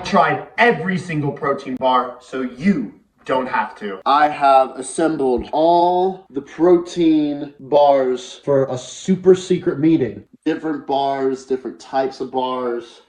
tried every single protein bar, so you don't have to. I have assembled all the protein bars for a super secret meeting. Different bars, different types of bars.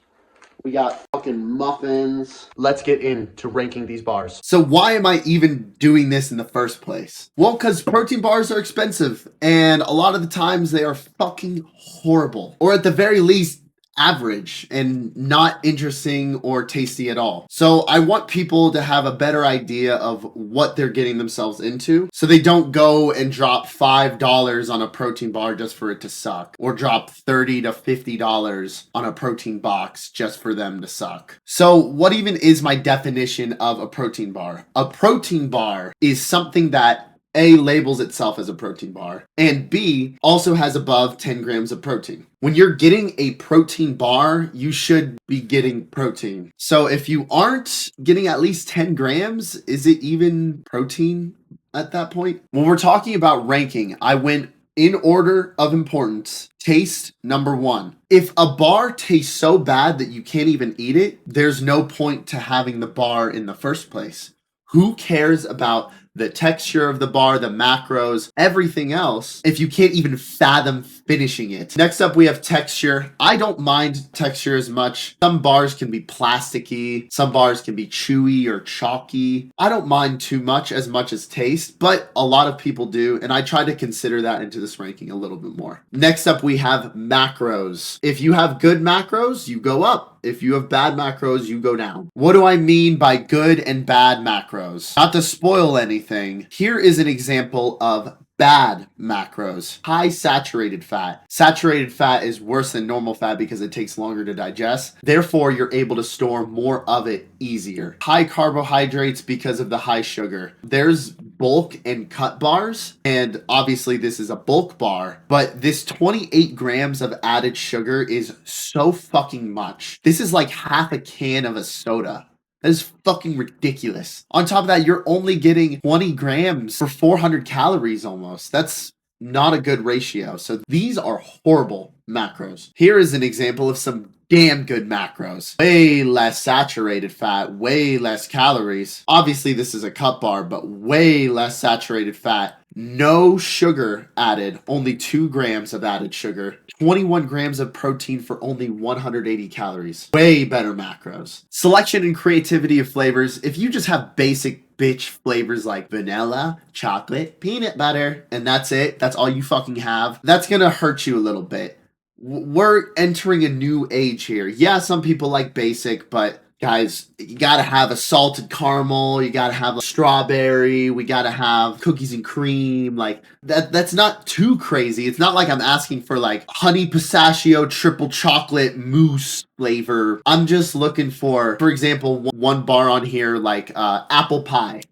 We got fucking muffins. Let's get into ranking these bars. So why am I even doing this in the first place? Well, because protein bars are expensive, and a lot of the times they are fucking horrible. Or at the very least, average and not interesting or tasty at all. So I want people to have a better idea of what they're getting themselves into, so they don't go and drop $5 on a protein bar just for it to suck, or drop $30 to $50 on a protein box just for them to suck. So what even is my definition of a protein bar? A protein bar is something that A, labels itself as a protein bar, and B, also has above 10 grams of protein. When you're getting a protein bar, you should be getting protein. So if you aren't getting at least 10 grams, is it even protein at that point? When we're talking about ranking, I went in order of importance. Taste, number 1. If a bar tastes so bad that you can't even eat it, there's no point to having the bar in the first place. Who cares about the texture of the bar, the macros, everything else, if you can't even fathom finishing it? Next up, we have texture. I don't mind texture as much. Some bars can be plasticky. Some bars can be chewy or chalky. I don't mind too much as taste, but a lot of people do, and I try to consider that into this ranking a little bit more. Next up, we have macros. If you have good macros, you go up. If you have bad macros, you go down. What do I mean by good and bad macros? Not to spoil anything, here is an example of bad macros. High saturated fat. Saturated fat is worse than normal fat because it takes longer to digest. Therefore, you're able to store more of it easier. High carbohydrates because of the high sugar. There's bulk and cut bars, and obviously this is a bulk bar, but this 28 grams of added sugar is so fucking much. This is like half a can of a soda. That is fucking ridiculous. On top of that, you're only getting 20 grams for 400 calories almost. That's not a good ratio. So these are horrible macros. Here is an example of some damn good macros. Way less saturated fat, way less calories. Obviously, this is a cut bar, but way less saturated fat. No sugar added, only 2 grams of added sugar. 21 grams of protein for only 180 calories. Way better macros. Selection and creativity of flavors. If you just have basic bitch flavors like vanilla, chocolate, peanut butter, and that's it, that's all you fucking have, that's gonna hurt you a little bit. We're entering a new age here. Yeah, some people like basic, but guys, you gotta have a salted caramel, you gotta have a strawberry, we gotta have cookies and cream. Like that's not too crazy. It's not like I'm asking for like honey pistachio triple chocolate mousse flavor. I'm just looking for example, one bar on here like apple pie.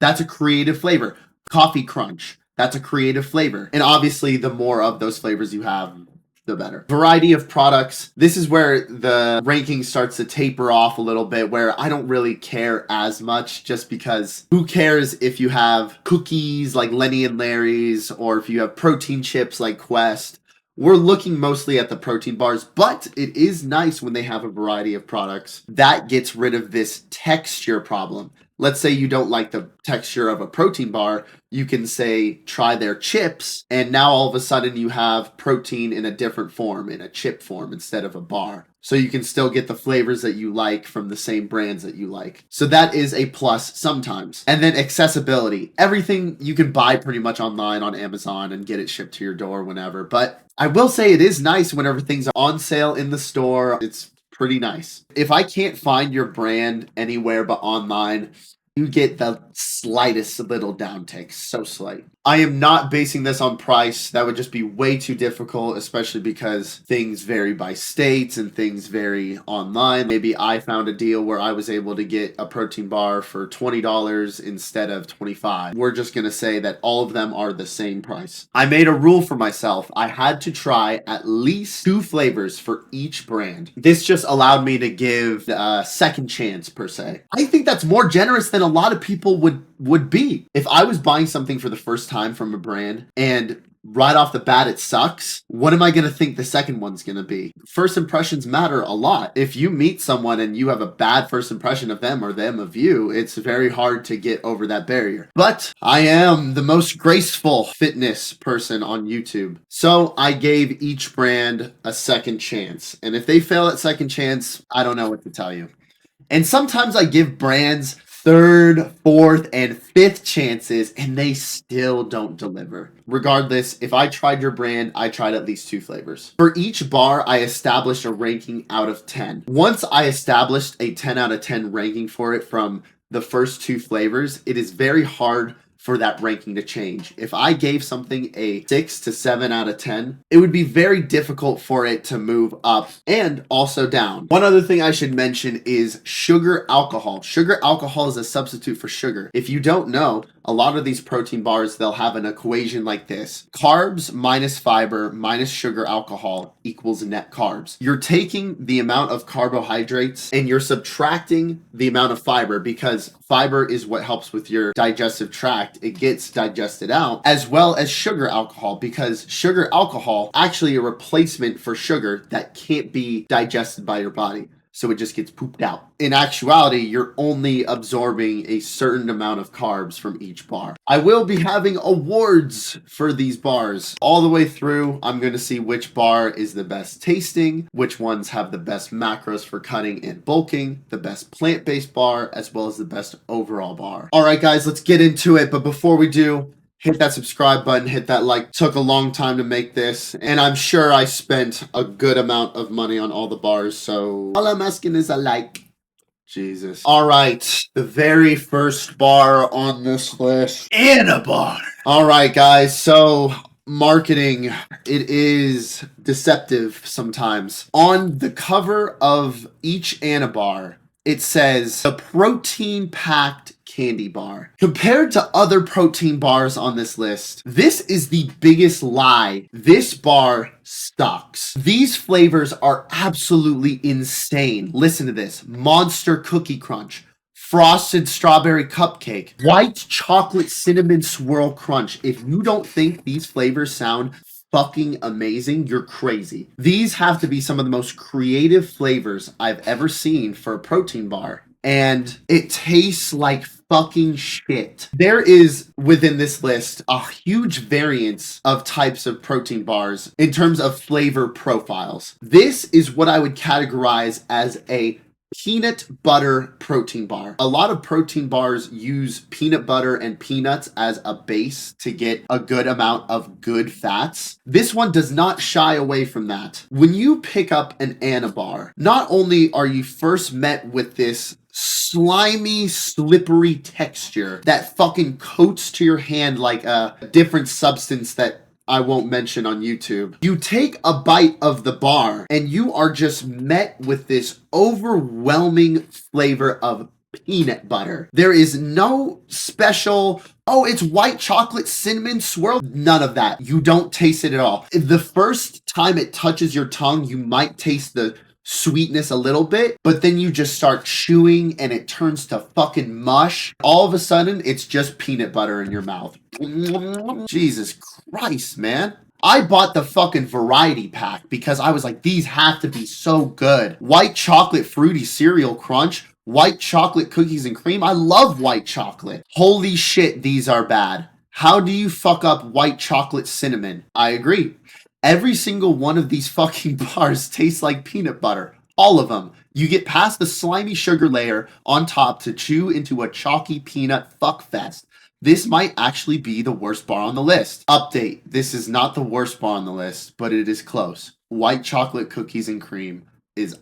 That's a creative flavor. Coffee crunch. That's a creative flavor. And obviously the more of those flavors you have, the better. Variety of products. This is where the ranking starts to taper off a little bit, where I don't really care as much, just because who cares if you have cookies like Lenny and Larry's, or if you have protein chips like Quest. We're looking mostly at the protein bars, but it is nice when they have a variety of products. That gets rid of this texture problem. Let's say you don't like the texture of a protein bar, you can say try their chips, and now all of a sudden you have protein in a different form, in a chip form instead of a bar. So you can still get the flavors that you like from the same brands that you like. So that is a plus sometimes. And then accessibility. Everything you can buy pretty much online on Amazon and get it shipped to your door whenever. But I will say it is nice whenever things are on sale in the store. It's pretty nice. If I can't find your brand anywhere but online, you get the slightest little downtick, so slight. I am not basing this on price. That would just be way too difficult, especially because things vary by states and things vary online. Maybe I found a deal where I was able to get a protein bar for $20 instead of $25. We're just going to say that all of them are the same price. I made a rule for myself. I had to try at least 2 flavors for each brand. This just allowed me to give a second chance, per se. I think that's more generous than a lot of people would be. If I was buying something for the first time from a brand and right off the bat it sucks, what am I going to think the second one's going to be? First impressions matter a lot. If you meet someone and you have a bad first impression of them or them of you, it's very hard to get over that barrier. But I am the most graceful fitness person on YouTube. So I gave each brand a second chance. And if they fail at second chance, I don't know what to tell you. And sometimes I give brands third, fourth, and fifth chances, and they still don't deliver. Regardless, if I tried your brand, I tried at least 2 flavors. For each bar, I established a ranking out of 10. Once I established a 10 out of 10 ranking for it from the first 2 flavors, it is very hard for that ranking to change. If I gave something a 6 to 7 out of 10, it would be very difficult for it to move up and also down. One other thing I should mention is sugar alcohol. Sugar alcohol is a substitute for sugar. If you don't know, a lot of these protein bars, they'll have an equation like this. Carbs minus fiber minus sugar alcohol equals net carbs. You're taking the amount of carbohydrates and you're subtracting the amount of fiber, because fiber is what helps with your digestive tract. It gets digested out, as well as sugar alcohol, because sugar alcohol actually a replacement for sugar that can't be digested by your body. So it just gets pooped out. In actuality, you're only absorbing a certain amount of carbs from each bar. I will be having awards for these bars. All the way through, I'm going to see which bar is the best tasting, which ones have the best macros for cutting and bulking, the best plant-based bar, as well as the best overall bar. All right, guys, let's get into it. But before we do, hit that subscribe button, hit that like. Took a long time to make this, and I'm sure I spent a good amount of money on all the bars, so all I'm asking is a like. Jesus. All right, the very first bar on this list, Anabar. All right, guys, so marketing, it is deceptive sometimes. On the cover of each Anabar, it says the protein-packed candy bar. Compared to other protein bars on this list, this is the biggest lie. This bar sucks. These flavors are absolutely insane. Listen to this. Monster Cookie Crunch, Frosted Strawberry Cupcake, White Chocolate Cinnamon Swirl Crunch. If you don't think these flavors sound fucking amazing, you're crazy. These have to be some of the most creative flavors I've ever seen for a protein bar. And it tastes like fucking shit. There is, within this list, a huge variance of types of protein bars in terms of flavor profiles. This is what I would categorize as a peanut butter protein bar. A lot of protein bars use peanut butter and peanuts as a base to get a good amount of good fats. This one does not shy away from that. When you pick up an Anabar, not only are you first met with this slimy, slippery texture that fucking coats to your hand like a different substance that I won't mention on YouTube. You take a bite of the bar and you are just met with this overwhelming flavor of peanut butter. There is no special, oh, it's white chocolate cinnamon swirl. None of that. You don't taste it at all. The first time it touches your tongue, you might taste the sweetness a little bit, but then you just start chewing and it turns to fucking mush. All of a sudden, it's just peanut butter in your mouth. Jesus Christ, man. I bought the fucking variety pack because I was like, these have to be so good. White chocolate fruity cereal crunch, white chocolate cookies and cream. I love white chocolate. Holy shit, these are bad. How do you fuck up white chocolate cinnamon? I agree. Every single one of these fucking bars tastes like peanut butter. All of them. You get past the slimy sugar layer on top to chew into a chalky peanut fuckfest. This might actually be the worst bar on the list. Update. This is not the worst bar on the list, but it is close. White chocolate cookies and cream is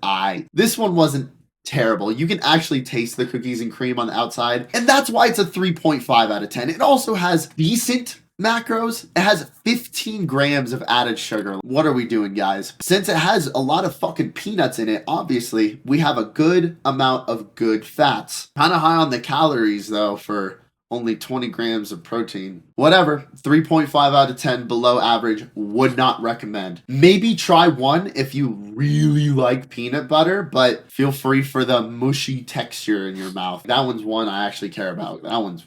This one wasn't terrible. You can actually taste the cookies and cream on the outside, and that's why it's a 3.5 out of 10. It also has decent macros. It has 15 grams of added sugar. What are we doing, guys? Since it has a lot of fucking peanuts in it, obviously, we have a good amount of good fats. Kind of high on the calories, though, for only 20 grams of protein. Whatever. 3.5 out of 10, below average. Would not recommend. Maybe try one if you really like peanut butter, but feel free for the mushy texture in your mouth. That one's one I actually care about. That one's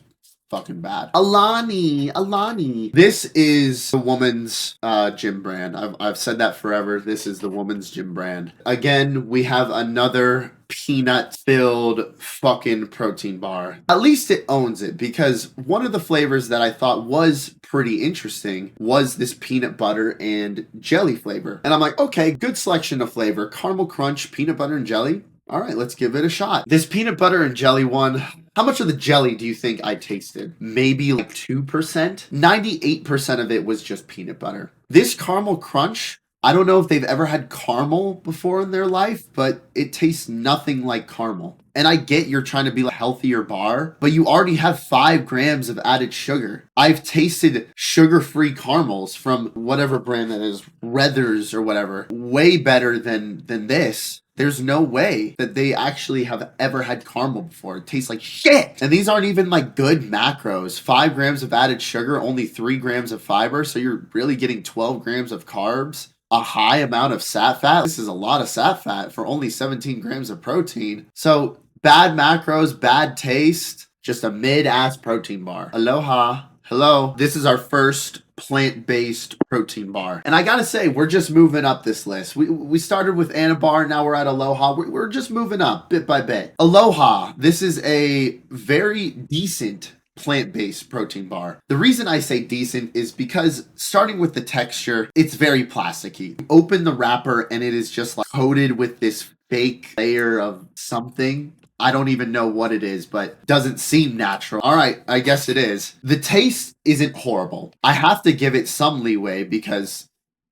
fucking bad. Alani. This is the woman's gym brand. I've said that forever. This is the woman's gym brand. Again, we have another peanut-filled fucking protein bar. At least it owns it, because one of the flavors that I thought was pretty interesting was this peanut butter and jelly flavor. And I'm like, okay, good selection of flavor. Caramel crunch, peanut butter and jelly. All right, let's give it a shot. This peanut butter and jelly one, how much of the jelly do you think I tasted? Maybe like 2%? 98% of it was just peanut butter. This caramel crunch, I don't know if they've ever had caramel before in their life, but it tastes nothing like caramel. And I get you're trying to be a healthier bar, but you already have 5 grams of added sugar. I've tasted sugar-free caramels from whatever brand that is, Reathers or whatever, way better than this. There's no way that they actually have ever had caramel before. It tastes like shit. And these aren't even like good macros. 5 grams of added sugar, only 3 grams of fiber. So you're really getting 12 grams of carbs. A high amount of sat fat. This is a lot of sat fat for only 17 grams of protein. So bad macros, bad taste, just a mid-ass protein bar. Aloha. Hello. This is our first plant-based protein bar. And I gotta say, we're just moving up this list. We started with Anabar, now we're at Aloha. We're just moving up bit by bit. Aloha. This is a very decent plant-based protein bar. The reason I say decent is because starting with the texture, it's very plasticky. You open the wrapper and it is just like coated with this fake layer of something. I don't even know what it is, but doesn't seem natural. All right, I guess it is. The taste isn't horrible. I have to give it some leeway because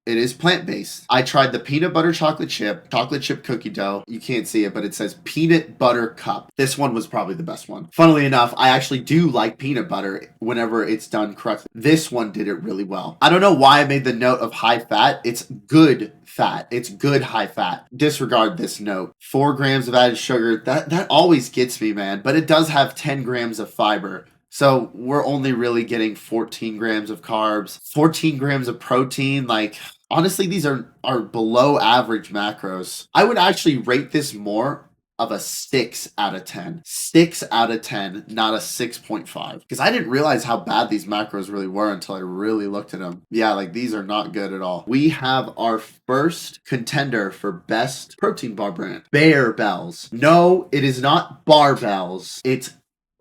it is plant-based. I tried the peanut butter chocolate chip cookie dough. You can't see it, but it says peanut butter cup. This one was probably the best one. Funnily enough, I actually do like peanut butter whenever it's done correctly. This one did it really well. I don't know why I made the note of high fat. It's good fat. It's good high fat. Disregard this note. 4 grams of added sugar. That always gets me, man. But it does have 10 grams of fiber. So we're only really getting 14 grams of carbs, 14 grams of protein. Like, honestly, these are below average macros. I would actually rate this more of a 6 out of 10. 6 out of 10, not a 6.5. Because I didn't realize how bad these macros really were until I really looked at them. Yeah, like these are not good at all. We have our first contender for best protein bar brand. Barebells. No, it is not Barebells. It's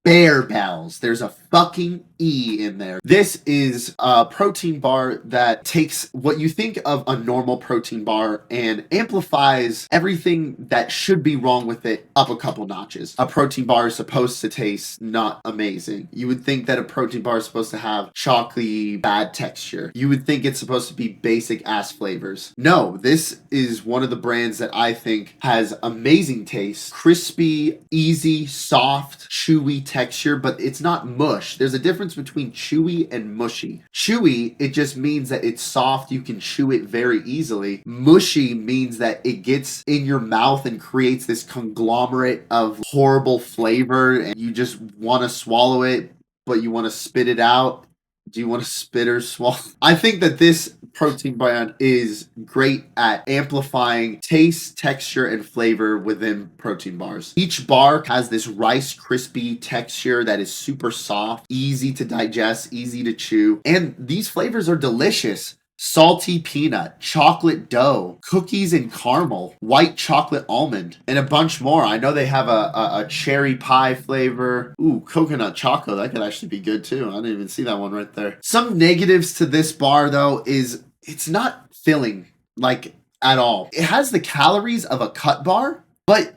Barebells. There's a fucking E in there. This is a protein bar that takes what you think of a normal protein bar and amplifies everything that should be wrong with it up a couple notches. A protein bar is supposed to taste not amazing. You would think that a protein bar is supposed to have chocolatey, bad texture. You would think it's supposed to be basic ass flavors. No, this is one of the brands that I think has amazing taste. Crispy, easy, soft, chewy texture, but it's not mush. There's a difference between chewy and mushy. Chewy, it just means that it's soft. You can chew it very easily. Mushy means that it gets in your mouth and creates this conglomerate of horrible flavor and you just want to swallow it, but you want to spit it out. Do you want to spit or swallow? I think that this protein brand is great at amplifying taste, texture, and flavor within protein bars. Each bar has this Rice crispy texture that is super soft, easy to digest, easy to chew, and these flavors are delicious. Salty peanut, chocolate dough, cookies and caramel, white chocolate almond, and a bunch more. I know they have a cherry pie flavor. Ooh, coconut chocolate. That could actually be good too. I didn't even see that one right there. Some negatives to this bar though is it's not filling like at all. It has the calories of a cut bar, but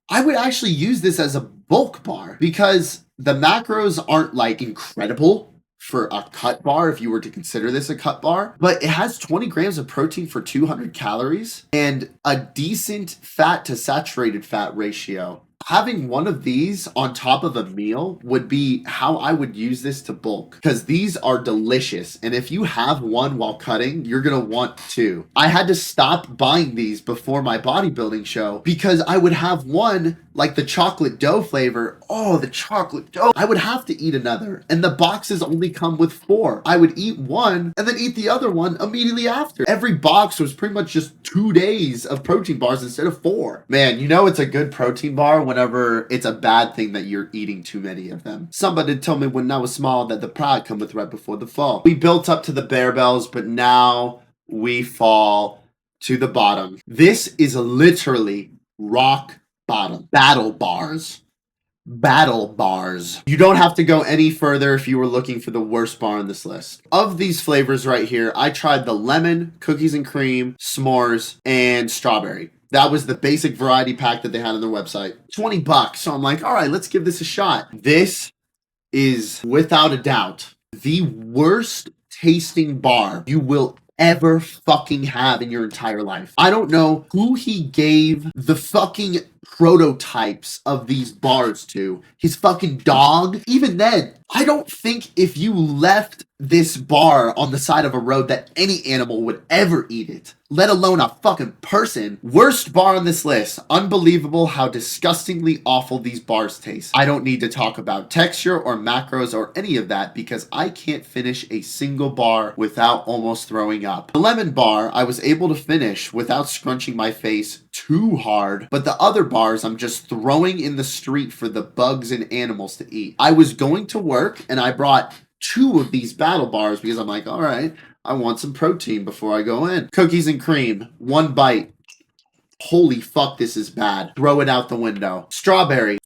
I would actually use this as a bulk bar because the macros aren't like incredible for a cut bar if you were to consider this a cut bar, but it has 20 grams of protein for 200 calories and a decent fat to saturated fat ratio. Having one of these on top of a meal would be how I would use this to bulk because these are delicious. And if you have one while cutting, you're going to want two. I had to stop buying these before my bodybuilding show because I would have one like the chocolate dough flavor. Oh, the chocolate dough. I would have to eat another. And the boxes only come with 4. I would eat one and then eat the other one immediately after. Every box was pretty much just 2 days of protein bars instead of 4. Man, you know it's a good protein bar when whenever it's a bad thing that you're eating too many of them. Somebody told me when I was small that the pride cometh right before the fall. We built up to the Barebells, but now we fall to the bottom. This is literally rock bottom. Battle bars. Battle bars. You don't have to go any further if you were looking for the worst bar on this list. Of these flavors right here, I tried the lemon, cookies and cream, s'mores, and strawberry. That was the basic variety pack that they had on their website. $20. So I'm like, all right, let's give this a shot. This is without a doubt the worst tasting bar you will ever fucking have in your entire life. I don't know who he gave the fucking prototypes of these bars to. His fucking dog. Even then, I don't think if you left this bar on the side of a road that any animal would ever eat it, let alone a fucking person. Worst bar on this list. Unbelievable how disgustingly awful these bars taste. I don't need to talk about texture or macros or any of that because I can't finish a single bar without almost throwing up. The lemon bar I was able to finish without scrunching my face too hard, but the other bars I'm just throwing in the street for the bugs and animals to eat. I was going to work and I brought 2 of these battle bars because I'm like, all right, I want some protein before I go in. Cookies and cream, 1 bite. Holy fuck, this is bad. Throw it out the window. Strawberry.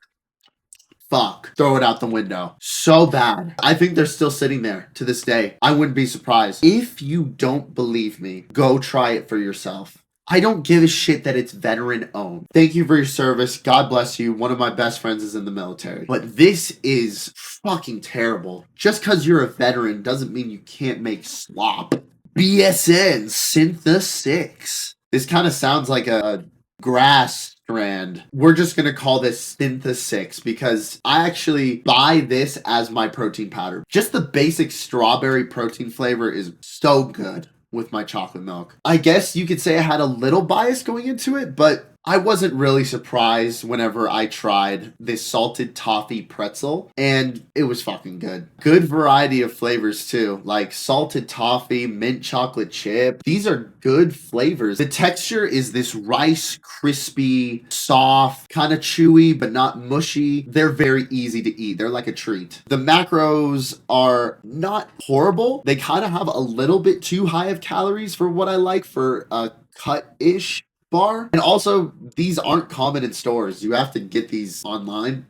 Fuck. Throw it out the window. So bad. I think they're still sitting there to this day. I wouldn't be surprised. If you don't believe me, go try it for yourself. I don't give a shit that it's veteran owned. Thank you for your service. God bless you. One of my best friends is in the military. But this is fucking terrible. Just because you're a veteran doesn't mean you can't make slop. BSN Syntha-6. This kind of sounds like a grass strand. We're just going to call this Syntha-6 because I actually buy this as my protein powder. Just the basic strawberry protein flavor is so good with my chocolate milk. I guess you could say I had a little bias going into it, but I wasn't really surprised whenever I tried this salted toffee pretzel, and it was fucking good. Good variety of flavors too, like salted toffee, mint chocolate chip. These are good flavors. The texture is this rice, crispy, soft, kind of chewy, but not mushy. They're very easy to eat. They're like a treat. The macros are not horrible. They kind of have a little bit too high of calories for what I like for a cut-ish bar. And also, these aren't common in stores. You have to get these online,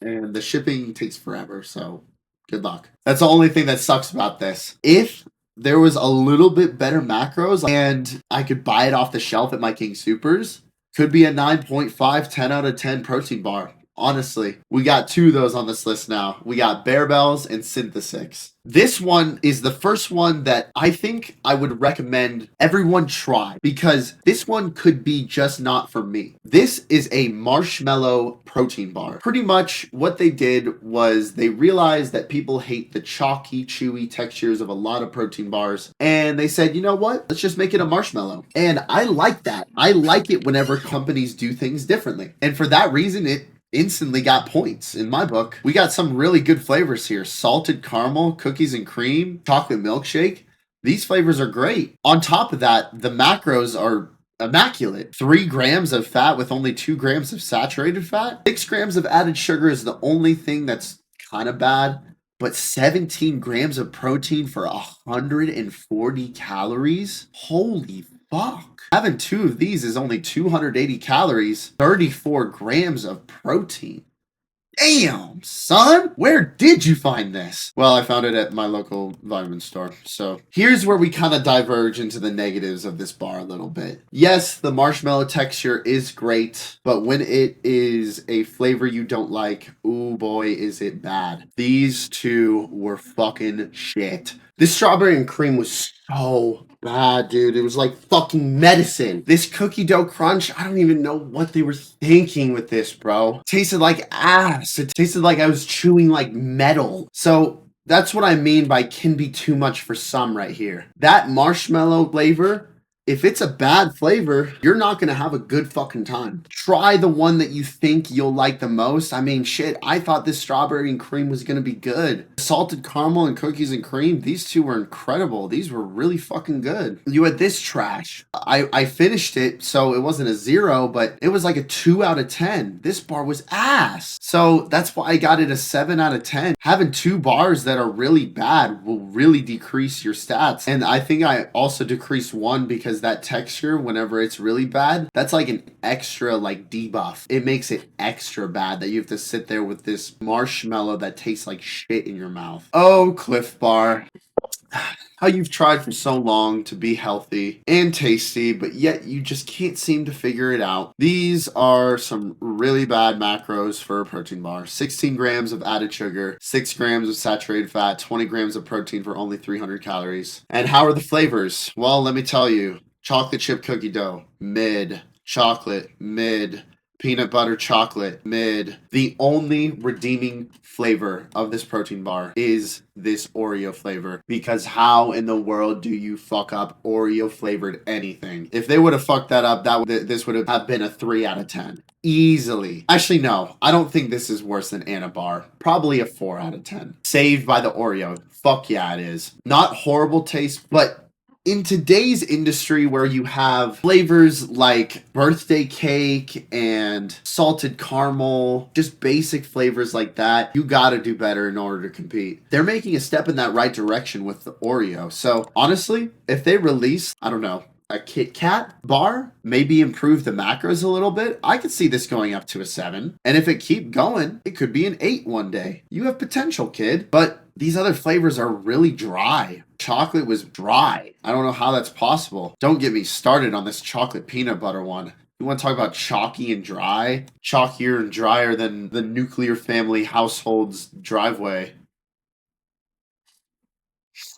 and the shipping takes forever, so good luck. That's the only thing that sucks about this. If there was a little bit better macros and I could buy it off the shelf at my King Supers, could be a 9.5, 10 out of 10 protein bar. Honestly, we got 2 of those on this list now. We got Barebells and Syntha-6. This one is the first one that I think I would recommend everyone try because this one could be just not for me. This is a marshmallow protein bar. Pretty much what they did was they realized that people hate the chalky, chewy textures of a lot of protein bars. And they said, you know what? Let's just make it a marshmallow. And I like that. I like it whenever companies do things differently. And for that reason, it instantly got points in my book. We got some really good flavors here. Salted caramel, cookies and cream, chocolate milkshake. These flavors are great. On top of that, the macros are immaculate. 3 grams of fat with only 2 grams of saturated fat. 6 grams of added sugar is the only thing that's kind of bad. But 17 grams of protein for 140 calories? Holy fuck. Having 2 of these is only 280 calories, 34 grams of protein. Damn, son, where did you find this? Well, I found it at my local vitamin store. So here's where we kind of diverge into the negatives of this bar a little bit. Yes, the marshmallow texture is great, but when it is a flavor you don't like, ooh boy, is it bad. These 2 were fucking shit. This strawberry and cream was so bad, dude. It was like fucking medicine. This cookie dough crunch, I don't even know what they were thinking with this, bro. It tasted like ass. It tasted like I was chewing like metal. So that's what I mean by can be too much for some right here. That marshmallow flavor if it's a bad flavor, you're not going to have a good fucking time. Try the one that you think you'll like the most. I mean, shit, I thought this strawberry and cream was going to be good. Salted caramel and cookies and cream, these two were incredible. These were really fucking good. You had this trash. I finished it, so it wasn't a 0, but it was like a 2 out of 10. This bar was ass. So that's why I got it a 7 out of 10. Having 2 bars that are really bad will really decrease your stats. And I think I also decreased 1 because that texture, whenever it's really bad, that's like an extra like debuff. It makes it extra bad that you have to sit there with this marshmallow that tastes like shit in your mouth. Oh, CLIF Bar. How you've tried for so long to be healthy and tasty, but yet you just can't seem to figure it out. These are some really bad macros for a protein bar. 16 grams of added sugar, 6 grams of saturated fat, 20 grams of protein for only 300 calories. And how are the flavors? Well, let me tell you. Chocolate chip cookie dough, mid. Chocolate, mid. Peanut butter chocolate, mid. The only redeeming flavor of this protein bar is this Oreo flavor, because how in the world do you fuck up Oreo flavored anything? If they would have fucked that up, this would have been a 3 out of 10. Easily. Actually, no. I don't think this is worse than Anabar. Probably a 4 out of 10. Saved by the Oreo. Fuck yeah, it is. Not horrible taste, but in today's industry where you have flavors like birthday cake and salted caramel, just basic flavors like that, you gotta do better in order to compete. They're making a step in that right direction with the Oreo. So honestly, if they release, I don't know, a Kit Kat bar, maybe improve the macros a little bit, I could see this going up to a 7. And if it keep going, it could be an 8 one day. You have potential, kid. But these other flavors are really dry. Chocolate was dry. I don't know how that's possible. Don't get me started on this chocolate peanut butter one. You want to talk about chalky and dry? Chalkier and drier than the nuclear family household's driveway.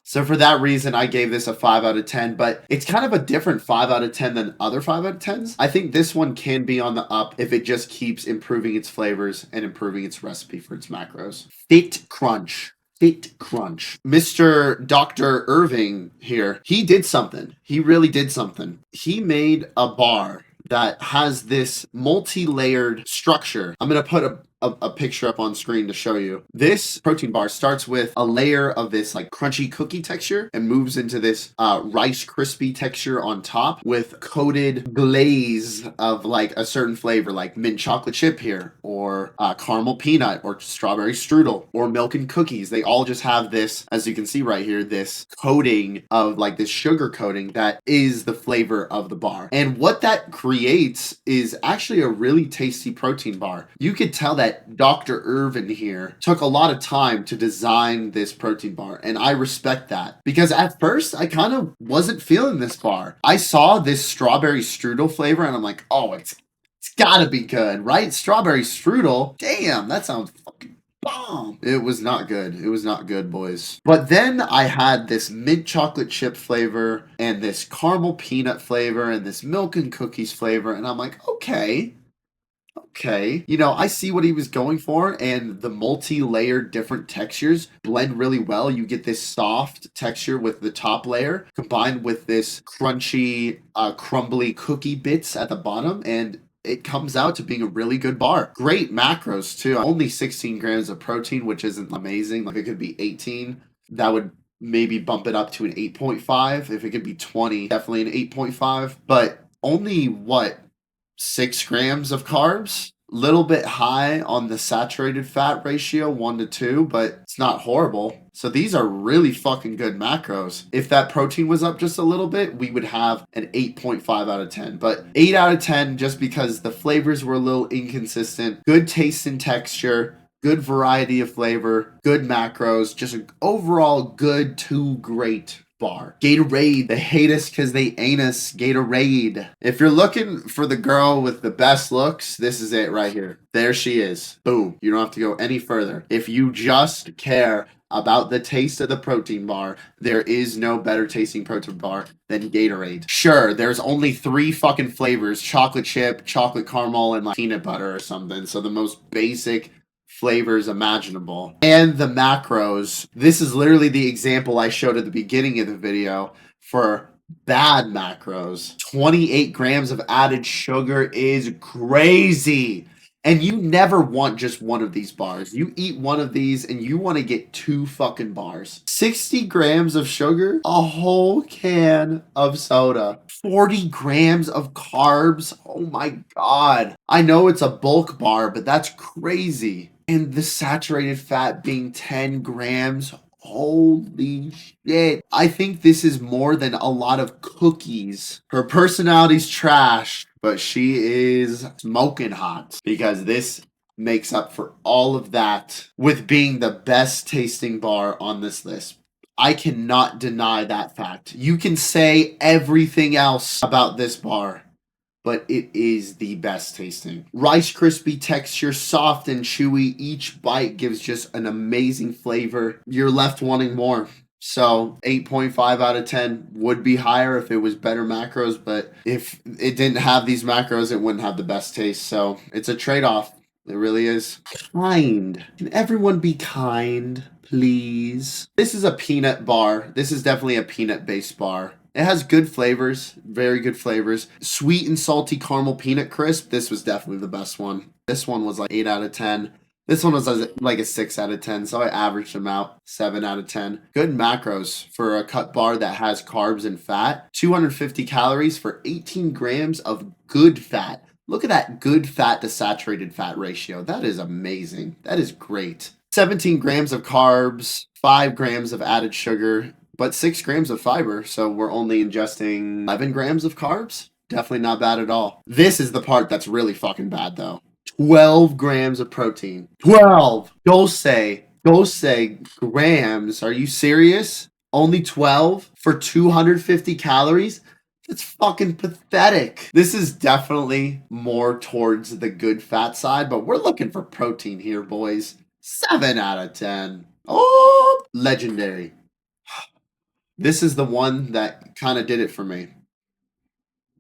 So for that reason, I gave this a 5 out of 10, but it's kind of a different 5 out of 10 than other 5 out of 10s. I think this one can be on the up if it just keeps improving its flavors and improving its recipe for its macros. FITCRUNCH. FITCRUNCH. Mr. Dr. Irving here, he did something. He really did something. He made a bar that has this multi-layered structure. I'm going to put a picture up on screen to show you. This protein bar starts with a layer of this like crunchy cookie texture and moves into this Rice Krispie texture on top with coated glaze of like a certain flavor, like mint chocolate chip here, or caramel peanut, or strawberry strudel, or milk and cookies. They all just have this, as you can see right here, this coating of like this sugar coating that is the flavor of the bar. And what that creates is actually a really tasty protein bar. You could tell that Dr. Irvin here took a lot of time to design this protein bar, and I respect that, because at first I kind of wasn't feeling this bar. I saw this strawberry strudel flavor and I'm like, oh, it's gotta be good, right? Strawberry strudel, damn, that sounds fucking bomb. It was not good. It was not good, boys. But then I had this mint chocolate chip flavor and this caramel peanut flavor and this milk and cookies flavor, and I'm like, okay, you know, I see what he was going for, and the multi-layered different textures blend really well. You get this soft texture with the top layer combined with this crunchy, crumbly cookie bits at the bottom, and it comes out to being a really good bar. Great macros too. Only 16 grams of protein, which isn't amazing. Like, it could be 18. That would maybe bump it up to an 8.5. If it could be 20, definitely an 8.5. But only, 6 grams of carbs? Little bit high on the saturated fat ratio, 1 to 2, but it's not horrible. So these are really fucking good macros. If that protein was up just a little bit, we would have an 8.5 out of 10. But 8 out of 10 just because the flavors were a little inconsistent. Good taste and texture. Good variety of flavor. Good macros. Just an overall good to great bar. Gatorade. They hate us because they ain't us. Gatorade. If you're looking for the girl with the best looks, this is it right here. There she is. Boom. You don't have to go any further. If you just care about the taste of the protein bar, there is no better tasting protein bar than Gatorade. Sure, there's only 3 fucking flavors: chocolate chip, chocolate caramel, and like peanut butter or something. So the most basic flavors imaginable. And the macros, this is literally the example I showed at the beginning of the video for bad macros. 28 grams of added sugar is crazy. And you never want just one of these bars. You eat one of these and you want to get 2 fucking bars. 60 grams of sugar, a whole can of soda, 40 grams of carbs. Oh my God. I know it's a bulk bar, but that's crazy. And the saturated fat being 10 grams. Holy shit. I think this is more than a lot of cookies. Her personality's trash, but she is smoking hot because this makes up for all of that with being the best tasting bar on this list. I cannot deny that fact. You can say everything else about this bar, but it is the best tasting. Rice Krispie texture, soft and chewy. Each bite gives just an amazing flavor. You're left wanting more. So 8.5 out of 10 would be higher if it was better macros, but if it didn't have these macros, it wouldn't have the best taste. So it's a trade-off. It really is. Kind. Can everyone be kind, please? This is a peanut bar. This is definitely a peanut-based bar. It has good flavors, very good flavors. Sweet and salty caramel peanut crisp. This was definitely the best one. This one was like 8 out of 10. This one was like a 6 out of 10, so I averaged them out 7 out of 10. Good macros for a cut bar that has carbs and fat. 250 calories for 18 grams of good fat. Look at that good fat to saturated fat ratio. That is amazing. That is great. 17 grams of carbs, 5 grams of added sugar, but 6 grams of fiber, so we're only ingesting 11 grams of carbs. Definitely not bad at all. This is the part that's really fucking bad, though. 12 grams of protein. 12! Go say grams. Are you serious? Only 12 for 250 calories? That's fucking pathetic. This is definitely more towards the good fat side, but we're looking for protein here, boys. 7 out of 10. Oh, legendary. This is the one that kind of did it for me.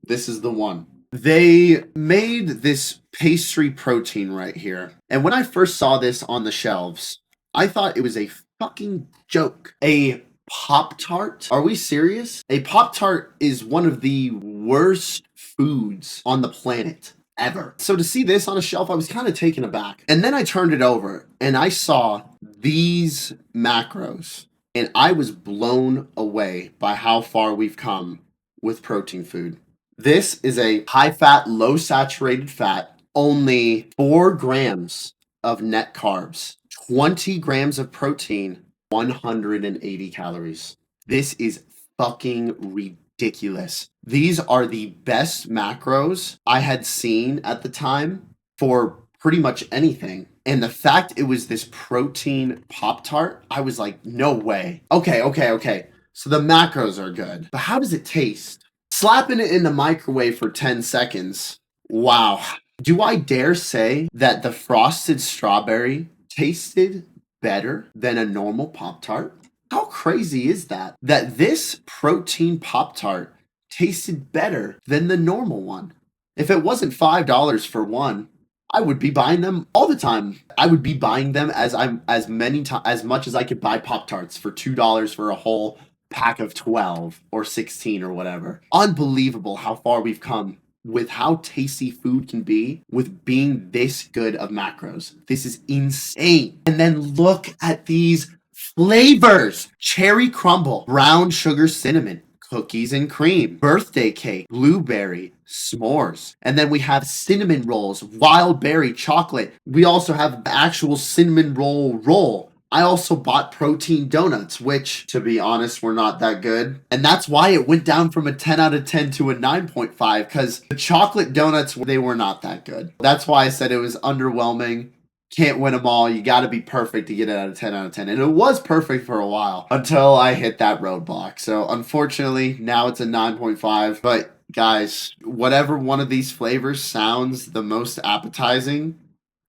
This is the one. They made this pastry protein right here. And when I first saw this on the shelves, I thought it was a fucking joke. A Pop-Tart? Are we serious? A Pop-Tart is one of the worst foods on the planet ever. So to see this on a shelf, I was kind of taken aback. And then I turned it over and I saw these macros. And I was blown away by how far we've come with protein food. This is a high fat, low saturated fat, only 4 grams of net carbs, 20 grams of protein, 180 calories. This is fucking ridiculous. These are the best macros I had seen at the time for pretty much anything. And the fact it was this protein Pop-Tart, I was like, no way. Okay. So the macros are good. But how does it taste? Slapping it in the microwave for 10 seconds. Wow. Do I dare say that the frosted strawberry tasted better than a normal Pop-Tart? How crazy is that? That this protein Pop-Tart tasted better than the normal one. If it wasn't $5 for one, I would be buying them all the time. I would be buying them as much as I could buy Pop-Tarts for $2 for a whole pack of 12 or 16 or whatever. Unbelievable how far we've come with how tasty food can be with being this good of macros. This is insane. And then look at these flavors. Cherry crumble, brown sugar cinnamon, cookies and cream, birthday cake, blueberry, s'mores. And then we have cinnamon rolls, wild berry, chocolate. We also have the actual cinnamon roll. I also bought protein donuts, which, to be honest, were not that good. And that's why it went down from a 10 out of 10 to a 9.5, because the chocolate donuts, they were not that good. That's why I said it was underwhelming. Can't win them all. You got to be perfect to get it out of 10 out of 10. And it was perfect for a while until I hit that roadblock. So unfortunately, now it's a 9.5. But guys, whatever one of these flavors sounds the most appetizing,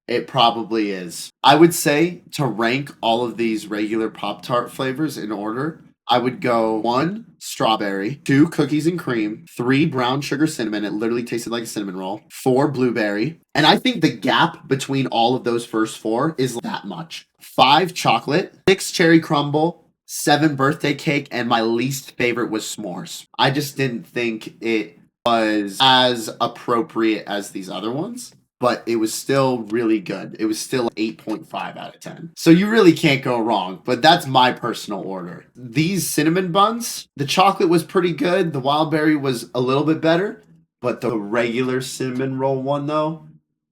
it probably is. I would say to rank all of these regular Pop-Tart flavors in order, I would go 1, strawberry, 2, cookies and cream, 3, brown sugar cinnamon. It literally tasted like a cinnamon roll. 4, blueberry. And I think the gap between all of those first 4 is that much. 5, chocolate, 6, cherry crumble, 7 birthday cake, and my least favorite was s'mores. I just didn't think it was as appropriate as these other ones, but it was still really good. It was still 8.5 out of 10. So you really can't go wrong, but that's my personal order. These cinnamon buns, the chocolate was pretty good. The wild berry was a little bit better, but the regular cinnamon roll one though,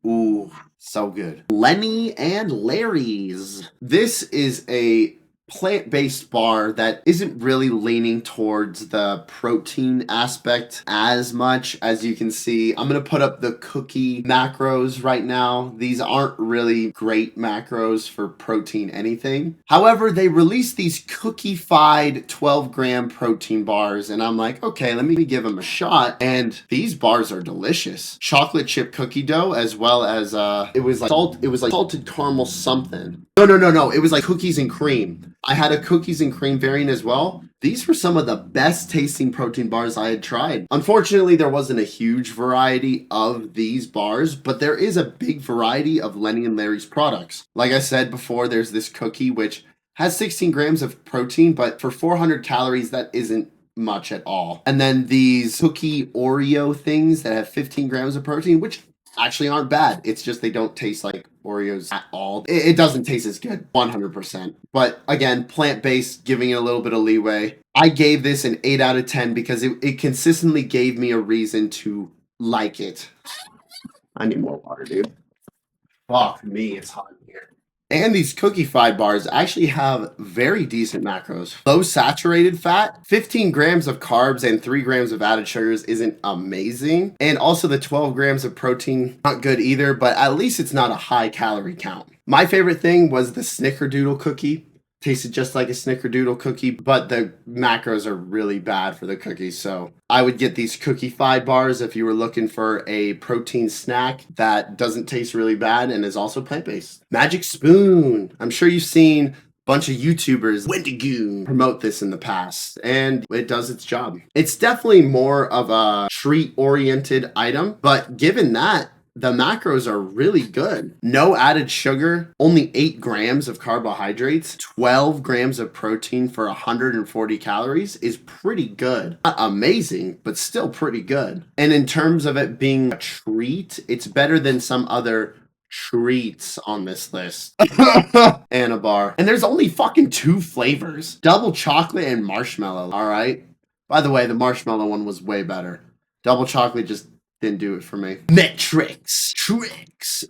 ooh, so good. Lenny and Larry's. This is a plant-based bar that isn't really leaning towards the protein aspect as much. As you can see, I'm gonna put up the cookie macros right now. These aren't really great macros for protein anything. However, they released these cookie-fied 12-gram protein bars, and I'm like, okay, let me give them a shot. And these bars are delicious. Chocolate chip cookie dough, as well as it was like salted caramel something. No. It was like cookies and cream. I had a cookies and cream variant as well. These were some of the best tasting protein bars I had tried. Unfortunately, there wasn't a huge variety of these bars, but there is a big variety of Lenny and Larry's products. Like I said before, there's this cookie which has 16 grams of protein, but for 400 calories, that isn't much at all. And then these cookie Oreo things that have 15 grams of protein, which actually aren't bad. It's just they don't taste like Oreos at all. It doesn't taste as good, 100%. But again, plant-based, giving it a little bit of leeway. I gave this an 8 out of 10 because it consistently gave me a reason to like it. I need more water, dude. Fuck me, it's hot in here. And these cookie-fied bars actually have very decent macros. Low saturated fat, 15 grams of carbs, and 3 grams of added sugars isn't amazing. And also the 12 grams of protein, not good either, but at least it's not a high calorie count. My favorite thing was the snickerdoodle cookie. Tasted just like a snickerdoodle cookie, but the macros are really bad for the cookies. So I would get these cookie-fied bars if you were looking for a protein snack that doesn't taste really bad and is also plant-based. Magic Spoon. I'm sure you've seen a bunch of YouTubers, Wendigo, promote this in the past, and it does its job. It's definitely more of a treat-oriented item, but given that, the macros are really good. No added sugar, only 8 grams of carbohydrates, 12 grams of protein for 140 calories is pretty good. Not amazing, but still pretty good. And in terms of it being a treat, it's better than some other treats on this list. Anabar. And there's only fucking 2 flavors. Double chocolate and marshmallow, all right? By the way, the marshmallow one was way better. Double chocolate just didn't do it for me.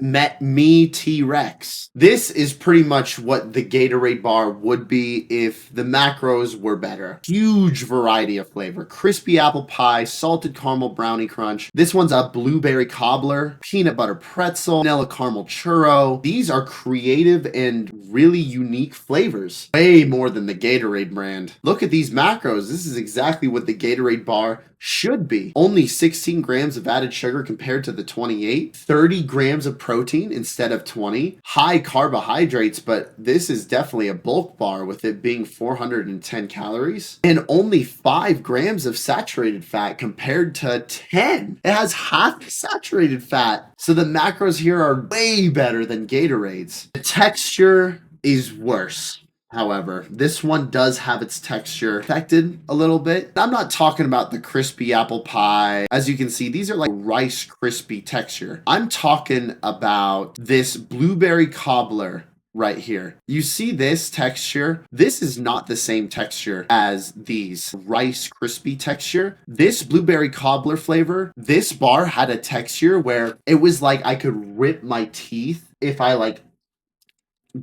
Met me T-Rex. This is pretty much what the Gatorade bar would be if the macros were better. Huge variety of flavor. Crispy apple pie, salted caramel brownie crunch. This one's a blueberry cobbler, peanut butter pretzel, vanilla caramel churro. These are creative and really unique flavors. Way more than the Gatorade brand. Look at these macros. This is exactly what the Gatorade bar should be. Only 16 grams of added sugar compared to the 28. 30 grams of protein instead of 20. High carbohydrates, but this is definitely a bulk bar with it being 410 calories. And only 5 grams of saturated fat compared to 10. It has half the saturated fat. So the macros here are way better than Gatorade's. The texture is worse. However, this one does have its texture affected a little bit. I'm not talking about the crispy apple pie. As you can see, these are like Rice crispy texture. I'm talking about this blueberry cobbler right here. You see this texture? This is not the same texture as these Rice crispy texture. This blueberry cobbler flavor, this bar had a texture where it was like I could rip my teeth if I like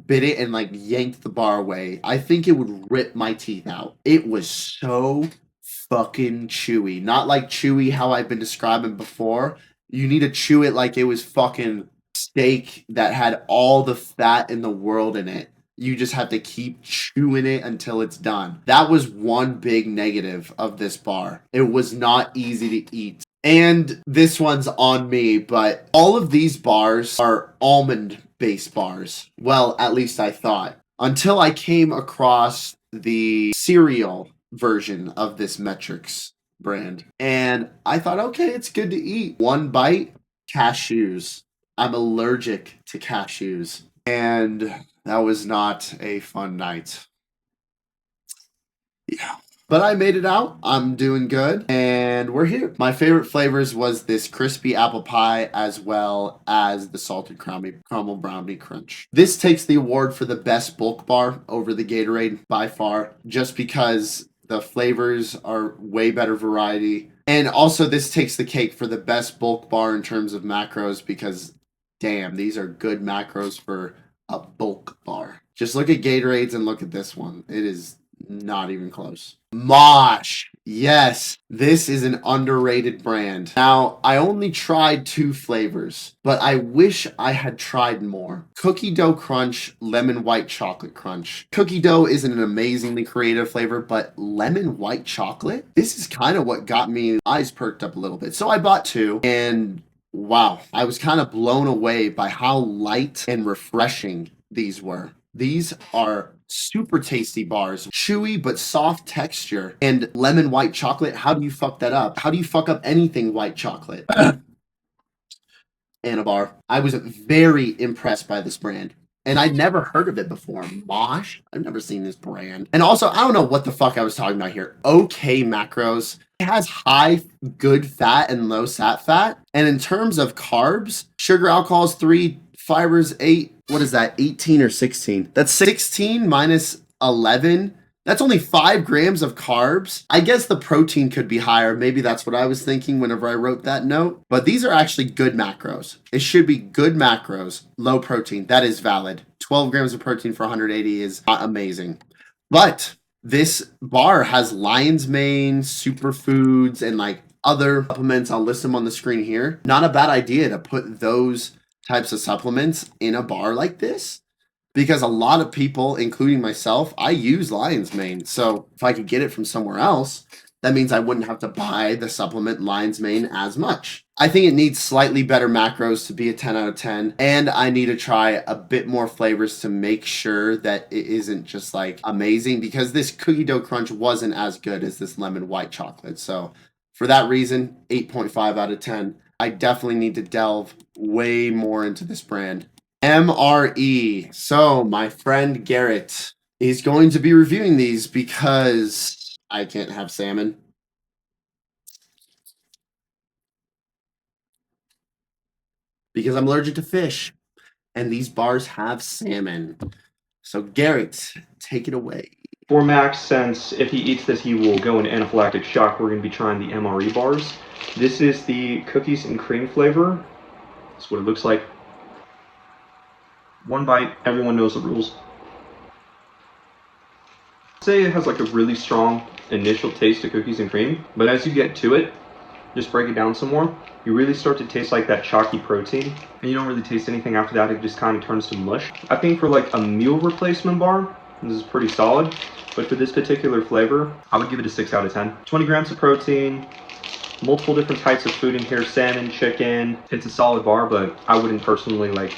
bit it and like yanked the bar away. I think it would rip my teeth out. It was so fucking chewy. Not like chewy how I've been describing before. You need to chew it like it was fucking steak that had all the fat in the world in it. You just have to keep chewing it until it's done. That was one big negative of this bar. It was not easy to eat. And this one's on me, but all of these bars are almond-based bars. Well, at least I thought. Until I came across the cereal version of this Metrics brand. And I thought, okay, it's good to eat. One bite, cashews. I'm allergic to cashews. And that was not a fun night. But I made it out. I'm doing good. And we're here. My favorite flavors was this crispy apple pie as well as the salted caramel brownie crunch. This takes the award for the best bulk bar over the Gatorade by far, just because the flavors are way better variety. And also this takes the cake for the best bulk bar in terms of macros because damn, these are good macros for a bulk bar. Just look at Gatorades and look at this one. It is not even close. Mosh. Yes, this is an underrated brand. Now, I only tried 2 flavors, but I wish I had tried more. Cookie dough crunch, lemon white chocolate crunch. Cookie dough isn't an amazingly creative flavor, but lemon white chocolate? This is kind of what got me eyes perked up a little bit. So I bought 2 and wow, I was kind of blown away by how light and refreshing these were. These are super tasty bars, chewy but soft texture, and lemon white chocolate. How do you fuck that up? How do you fuck up anything white chocolate? Anabar. I was very impressed by this brand. And I'd never heard of it before. Mosh? I've never seen this brand. And also, I don't know what the fuck I was talking about here. Okay macros. It has high good fat and low sat fat. And in terms of carbs, sugar, alcohol is 3, fibers 8. What is that? 18 or 16? That's 16 minus 11. That's only 5 grams of carbs. I guess the protein could be higher. Maybe that's what I was thinking whenever I wrote that note. But these are actually good macros. It should be good macros, low protein. That is valid. 12 grams of protein for 180 is amazing. But this bar has lion's mane, superfoods, and like other supplements. I'll list them on the screen here. Not a bad idea to put those types of supplements in a bar like this. Because a lot of people, including myself, I use lion's mane. So if I could get it from somewhere else, that means I wouldn't have to buy the supplement lion's mane as much. I think it needs slightly better macros to be a 10 out of 10. And I need to try a bit more flavors to make sure that it isn't just like amazing. Because this cookie dough crunch wasn't as good as this lemon white chocolate. So for that reason, 8.5 out of 10. I definitely need to delve way more into this brand. MRE. So my friend Garrett is going to be reviewing these because I can't have salmon. Because I'm allergic to fish. And these bars have salmon. So Garrett, take it away. For Max, since if he eats this, he will go into anaphylactic shock, we're going to be trying the MRE bars. This is the cookies and cream flavor. That's what it looks like. One bite, everyone knows the rules. Say it has like a really strong initial taste of cookies and cream, but as you get to it, just break it down some more, you really start to taste like that chalky protein, and you don't really taste anything after that. It just kind of turns to mush. I think for like a meal replacement bar, this is pretty solid, but for this particular flavor, I would give it a 6 out of 10. 20 grams of protein, multiple different types of food in here, salmon, chicken. It's a solid bar, but I wouldn't personally like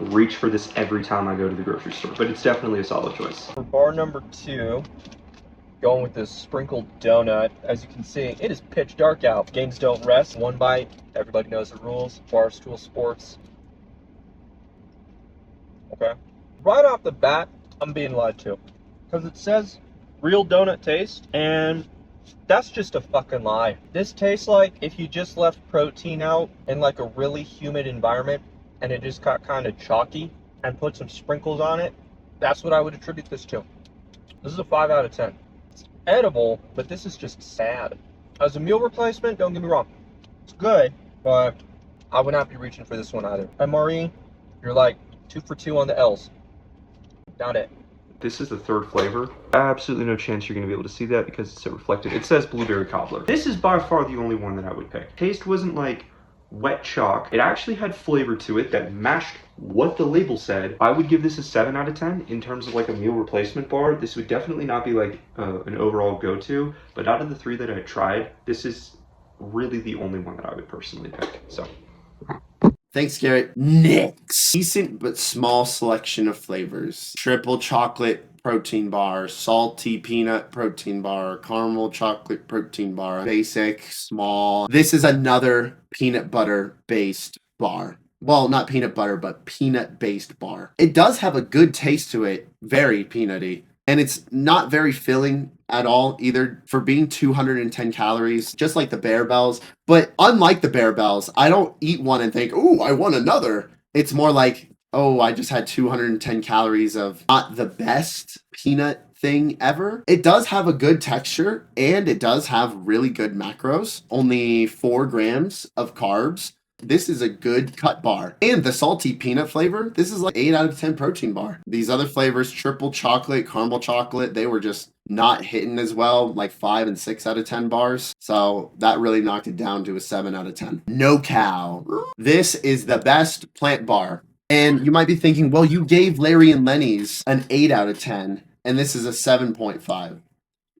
reach for this every time I go to the grocery store, but it's definitely a solid choice. For bar number 2, going with this sprinkled donut. As you can see, it is pitch dark out. Games don't rest. One bite, everybody knows the rules. Barstool Sports. Okay. Right off the bat, I'm being lied to. Because it says real donut taste, and that's just a fucking lie. This tastes like if you just left protein out in like a really humid environment and it just got kind of chalky and put some sprinkles on it. That's what I would attribute this to. This is a 5 out of 10. It's edible, but this is just sad. As a meal replacement, don't get me wrong, it's good, but I would not be reaching for this one either. MRE, you're like 2 for 2 on the L's. Not it. This is the 3rd flavor. Absolutely no chance you're going to be able to see that because it's so reflective. It says blueberry cobbler. This is by far the only one that I would pick. Taste wasn't like wet chalk. It actually had flavor to it that matched what the label said. I would give this a 7 out of 10 in terms of like a meal replacement bar. This would definitely not be like an overall go-to, but out of the 3 that I tried, this is really the only one that I would personally pick. So Thanks, Garrett. Next. Decent but small selection of flavors. Triple chocolate protein bar, salty peanut protein bar, caramel chocolate protein bar, basic, small. This is another peanut butter based bar. Well, not peanut butter, but peanut based bar. It does have a good taste to it, very peanutty. And it's not very filling at all either for being 210 calories, just like the Barebells. But unlike the Barebells, I don't eat one and think, "Oh, I want another." It's more like, "Oh, I just had 210 calories of not the best peanut thing ever." It does have a good texture and it does have really good macros, only 4 grams of carbs. This is a good cut bar. And the salty peanut flavor, this is like 8 out of 10 protein bar. These other flavors, triple chocolate, caramel chocolate, they were just not hitting as well, like 5 and 6 out of 10 bars. So that really knocked it down to a 7 out of 10. No cow. This is the best plant bar. And you might be thinking, well, you gave Larry and Lenny's an 8 out of 10, and this is a 7.5.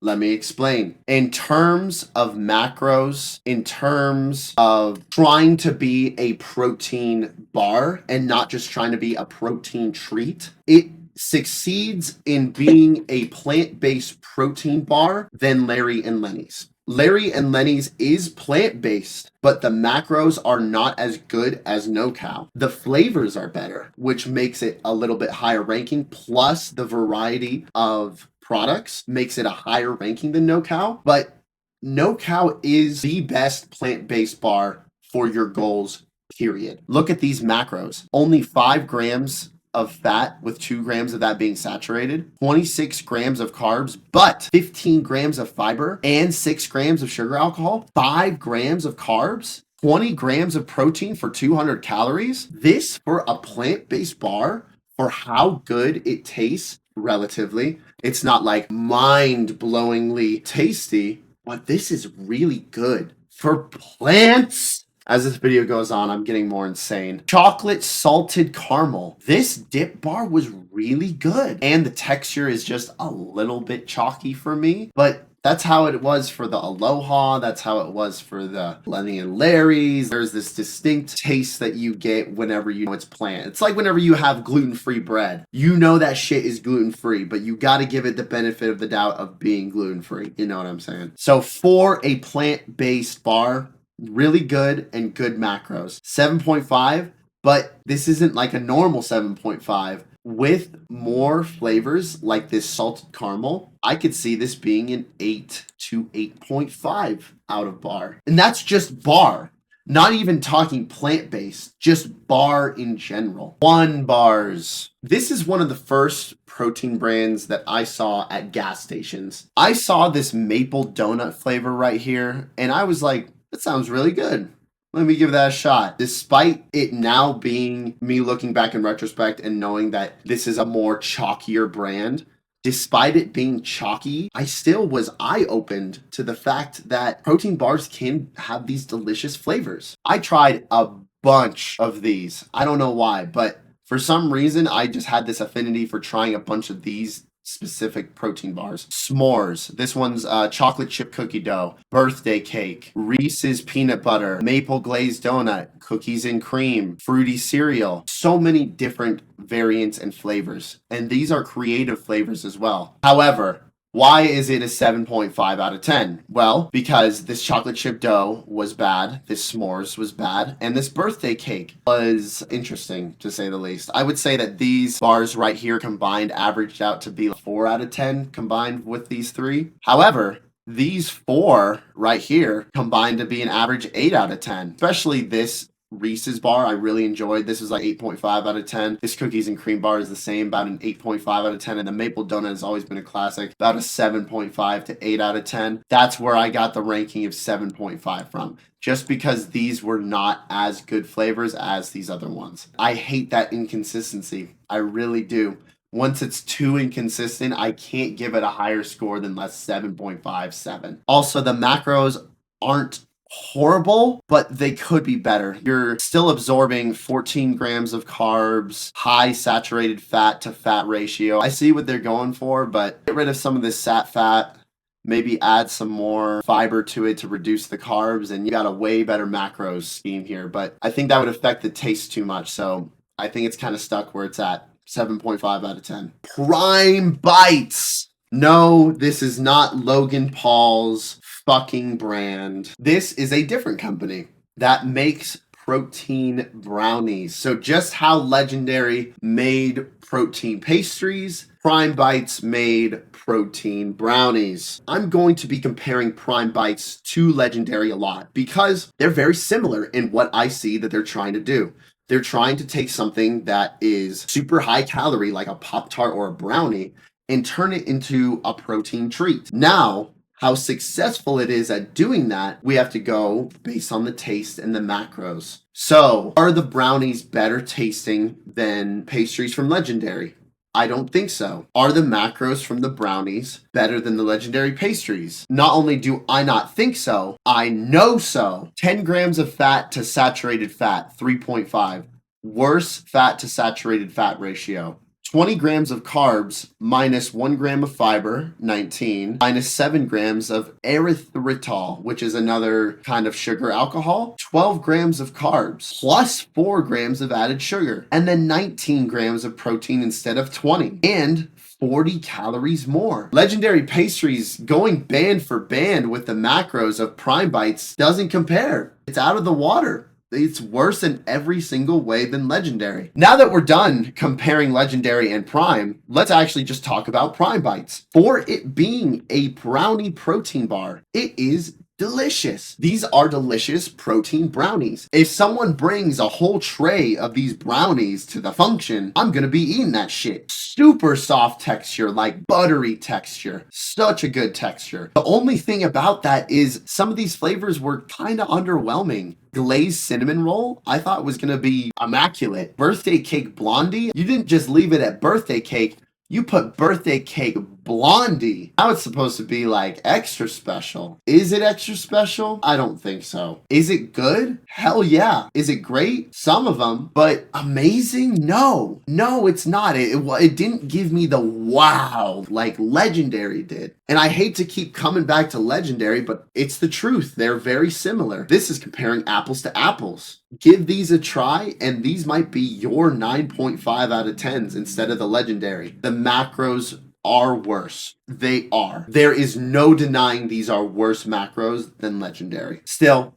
Let me explain. In terms of macros, in terms of trying to be a protein bar and not just trying to be a protein treat, it succeeds in being a plant-based protein bar than Larry and Lenny's. Larry and Lenny's is plant-based, but the macros are not as good as No Cow. The flavors are better, which makes it a little bit higher ranking, plus the variety of products makes it a higher ranking than No Cow. But No Cow is the best plant-based bar for your goals, period. Look at these macros. Only 5 grams of fat, with 2 grams of that being saturated, 26 grams of carbs, but 15 grams of fiber and 6 grams of sugar alcohol, 5 grams of carbs, 20 grams of protein for 200 calories. This for a plant-based bar, for how good it tastes relatively. It's not like mind-blowingly tasty, but this is really good for plants. As this video goes on, I'm getting more insane. Chocolate salted caramel. This dip bar was really good. And the texture is just a little bit chalky for me. But that's how it was for the Aloha. That's how it was for the Lenny and Larry's. There's this distinct taste that you get whenever you know it's plant. It's like whenever you have gluten-free bread. You know that shit is gluten-free, but you got to give it the benefit of the doubt of being gluten-free. You know what I'm saying? So for a plant-based bar, really good and good macros. 7.5, but this isn't like a normal 7.5. With more flavors like this salted caramel, I could see this being an 8 to 8.5 out of bar. And that's just bar. Not even talking plant-based, just bar in general. 1 bars. This is one of the first protein brands that I saw at gas stations. I saw this maple donut flavor right here, and I was like, that sounds really good. Let me give that a shot. Despite it now being me looking back in retrospect and knowing that this is a more chalkier brand, despite it being chalky, I still was eye-opened to the fact that protein bars can have these delicious flavors. I tried a bunch of these. I don't know why, but for some reason, I just had this affinity for trying a bunch of these specific protein bars. S'mores. This one's chocolate chip cookie dough, birthday cake, Reese's peanut butter, maple glazed donut, cookies and cream, fruity cereal. So many different variants and flavors. And these are creative flavors as well. However, why is it a 7.5 out of 10? Well, because this chocolate chip dough was bad, this s'mores was bad, and this birthday cake was interesting, to say the least. I would say that these bars right here combined averaged out to be 4 out of 10 combined with these 3. However, these 4 right here combined to be an average 8 out of 10, especially this Reese's bar I really enjoyed. This is like 8.5 out of 10. This cookies and cream bar is the same, about an 8.5 out of 10. And the maple donut has always been a classic, about a 7.5 to 8 out of 10. That's where I got the ranking of 7.5 from, just because these were not as good flavors as these other ones. I hate that inconsistency. I really do. Once it's too inconsistent, I can't give it a higher score than less 7.57. Also, the macros aren't horrible, but they could be better. You're still absorbing 14 grams of carbs, high saturated fat to fat ratio. I see what they're going for, but get rid of some of this sat fat, maybe add some more fiber to it to reduce the carbs, and you got a way better macros scheme here. But I think that would affect the taste too much, so I think it's kind of stuck where it's at. 7.5 out of 10. Prime Bites. No, this is not Logan Paul's fucking brand. This is a different company that makes protein brownies. So just how Legendary made protein pastries, Prime Bites made protein brownies. I'm going to be comparing Prime Bites to Legendary a lot because they're very similar in what I see that they're trying to do. They're trying to take something that is super high calorie, like a Pop-Tart or a brownie, and turn it into a protein treat. Now, how successful it is at doing that, we have to go based on the taste and the macros. So, are the brownies better tasting than pastries from Legendary? I don't think so. Are the macros from the brownies better than the Legendary pastries? Not only do I not think so, I know so. 10 grams of fat to saturated fat, 3.5. Worse fat to saturated fat ratio. 20 grams of carbs minus 1 gram of fiber, 19, minus 7 grams of erythritol, which is another kind of sugar alcohol, 12 grams of carbs, plus 4 grams of added sugar, and then 19 grams of protein instead of 20, and 40 calories more. Legendary pastries going band for band with the macros of Prime Bites doesn't compare. It's out of the water. It's worse in every single way than Legendary. Now that we're done comparing Legendary and Prime, let's actually just talk about Prime Bites. For it being a brownie protein bar, it is delicious. These are delicious protein brownies. If someone brings a whole tray of these brownies to the function, I'm gonna be eating that shit. Super soft texture, like buttery texture. Such a good texture. The only thing about that is some of these flavors were kind of underwhelming. Glazed cinnamon roll, I thought was gonna be immaculate. Birthday cake blondie, you didn't just leave it at birthday cake, you put birthday cake blondie. Now it's supposed to be like extra special. Is it extra special? I don't think so. Is it good? Hell yeah. Is it great? Some of them. But amazing? No. No, it's not. It didn't give me the wow like Legendary did. And I hate to keep coming back to Legendary, but it's the truth. They're very similar. This is comparing apples to apples. Give these a try, and these might be your 9.5 out of 10s instead of the Legendary. The macros are worse. They are. There is no denying these are worse macros than Legendary. Still,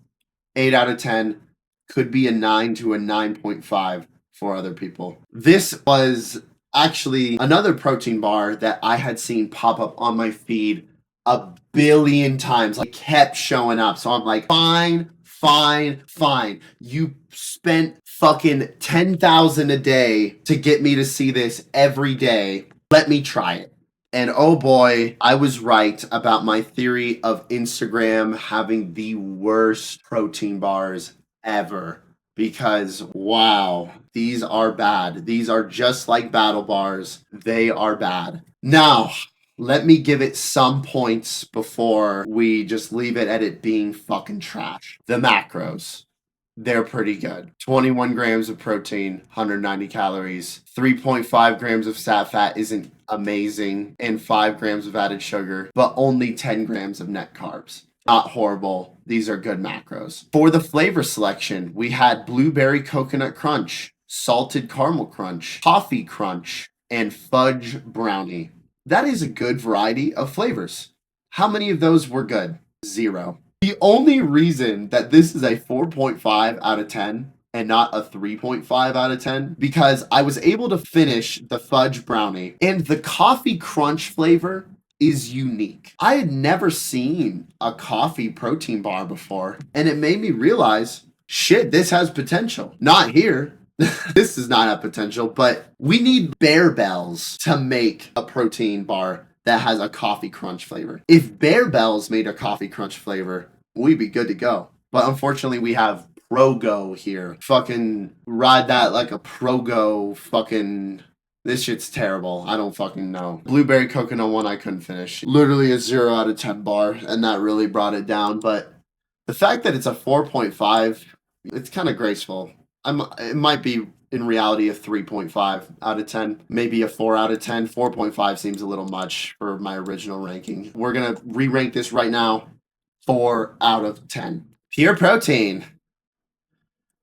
8 out of 10 could be a 9 to a 9.5 for other people. This was actually another protein bar that I had seen pop up on my feed a billion times. Like, kept showing up. So I'm like, fine. You spent fucking 10,000 a day to get me to see this every day. Let me try it. And oh boy, I was right about my theory of Instagram having the worst protein bars ever. Because wow, these are bad. These are just like battle bars. They are bad. Now, let me give it some points before we just leave it at it being fucking trash. The macros. They're pretty good. 21 grams of protein, 190 calories. 3.5 grams of sat fat isn't amazing. And 5 grams of added sugar, but only 10 grams of net carbs. Not horrible. These are good macros. For the flavor selection, we had blueberry coconut crunch, salted caramel crunch, toffee crunch, and fudge brownie. That is a good variety of flavors. How many of those were good? 0. The only reason that this is a 4.5 out of 10 and not a 3.5 out of 10, because I was able to finish the fudge brownie, and the coffee crunch flavor is unique. I had never seen a coffee protein bar before, and it made me realize, shit, this has potential. Not here. This does not have potential, but we need Barebells to make a protein bar that has a coffee crunch flavor. If Barebells made a coffee crunch flavor, we'd be good to go. But unfortunately, we have ProGo here. Fucking ride that like a ProGo fucking... This shit's terrible. I don't fucking know. Blueberry coconut one I couldn't finish. Literally a 0 out of 10 bar, and that really brought it down. But the fact that it's a 4.5, it's kind of graceful. It might be in reality a 3.5 out of 10, maybe a 4 out of 10. 4.5 seems a little much for my original ranking. We're gonna re-rank this right now. 4 out of 10. Pure protein.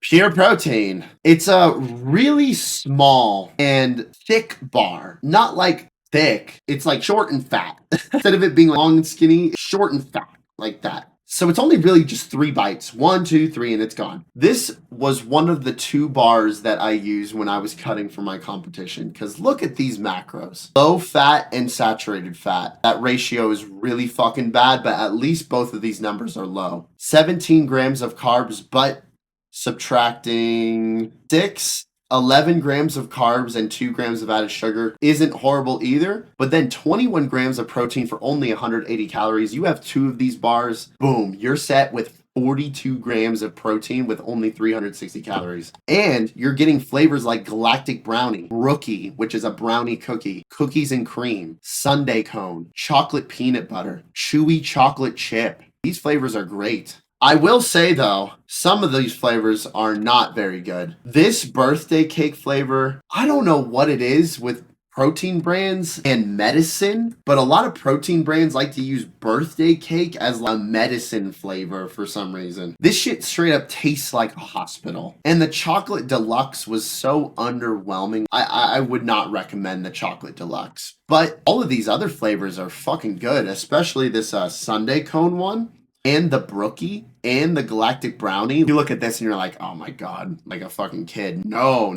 Pure protein. It's a really small and thick bar. Not like thick. It's like short and fat. Instead of it being long and skinny, short and fat. Like that. So it's only really just 3 bites. 1, 2, 3, and it's gone. This was one of the 2 bars that I used when I was cutting for my competition. Because look at these macros. Low fat and saturated fat. That ratio is really fucking bad, but at least both of these numbers are low. 17 grams of carbs, but subtracting 6, 11 grams of carbs and 2 grams of added sugar isn't horrible either, but then 21 grams of protein for only 180 calories. You have 2 of these bars, boom, you're set with 42 grams of protein with only 360 calories. And you're getting flavors like Galactic Brownie, Rookie, which is a brownie cookie, cookies and cream, Sundae cone, chocolate peanut butter, chewy chocolate chip. These flavors are great. I will say though, some of these flavors are not very good. This birthday cake flavor, I don't know what it is with protein brands and medicine, but a lot of protein brands like to use birthday cake as a medicine flavor for some reason. This shit straight up tastes like a hospital. And the chocolate deluxe was so underwhelming. I would not recommend the chocolate deluxe. But all of these other flavors are fucking good, especially this Sundae cone one. And the Brookie and the Galactic Brownie. You look at this and you're like, oh my God, like a fucking kid. No.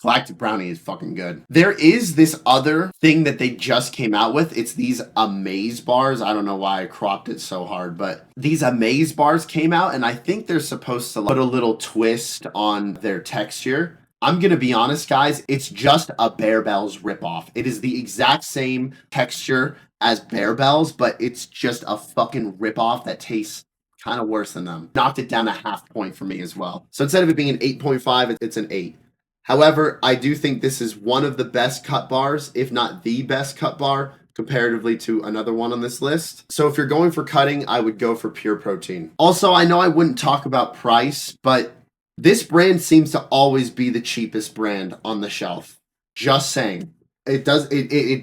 Galactic Brownie is fucking good. There is this other thing that they just came out with. It's these Amaze bars. I don't know why I cropped it so hard, but these Amaze bars came out and I think they're supposed to put a little twist on their texture. I'm going to be honest, guys. It's just a Barebells ripoff. It is the exact same texture as Barebells, but it's just a fucking ripoff that tastes kind of worse than them. Knocked it down a half point for me as well. So instead of it being an 8.5, it's an 8. However, I do think this is one of the best cut bars, if not the best cut bar, comparatively to another one on this list. So if you're going for cutting, I would go for Pure Protein. Also, I know I wouldn't talk about price, but this brand seems to always be the cheapest brand on the shelf. Just saying. It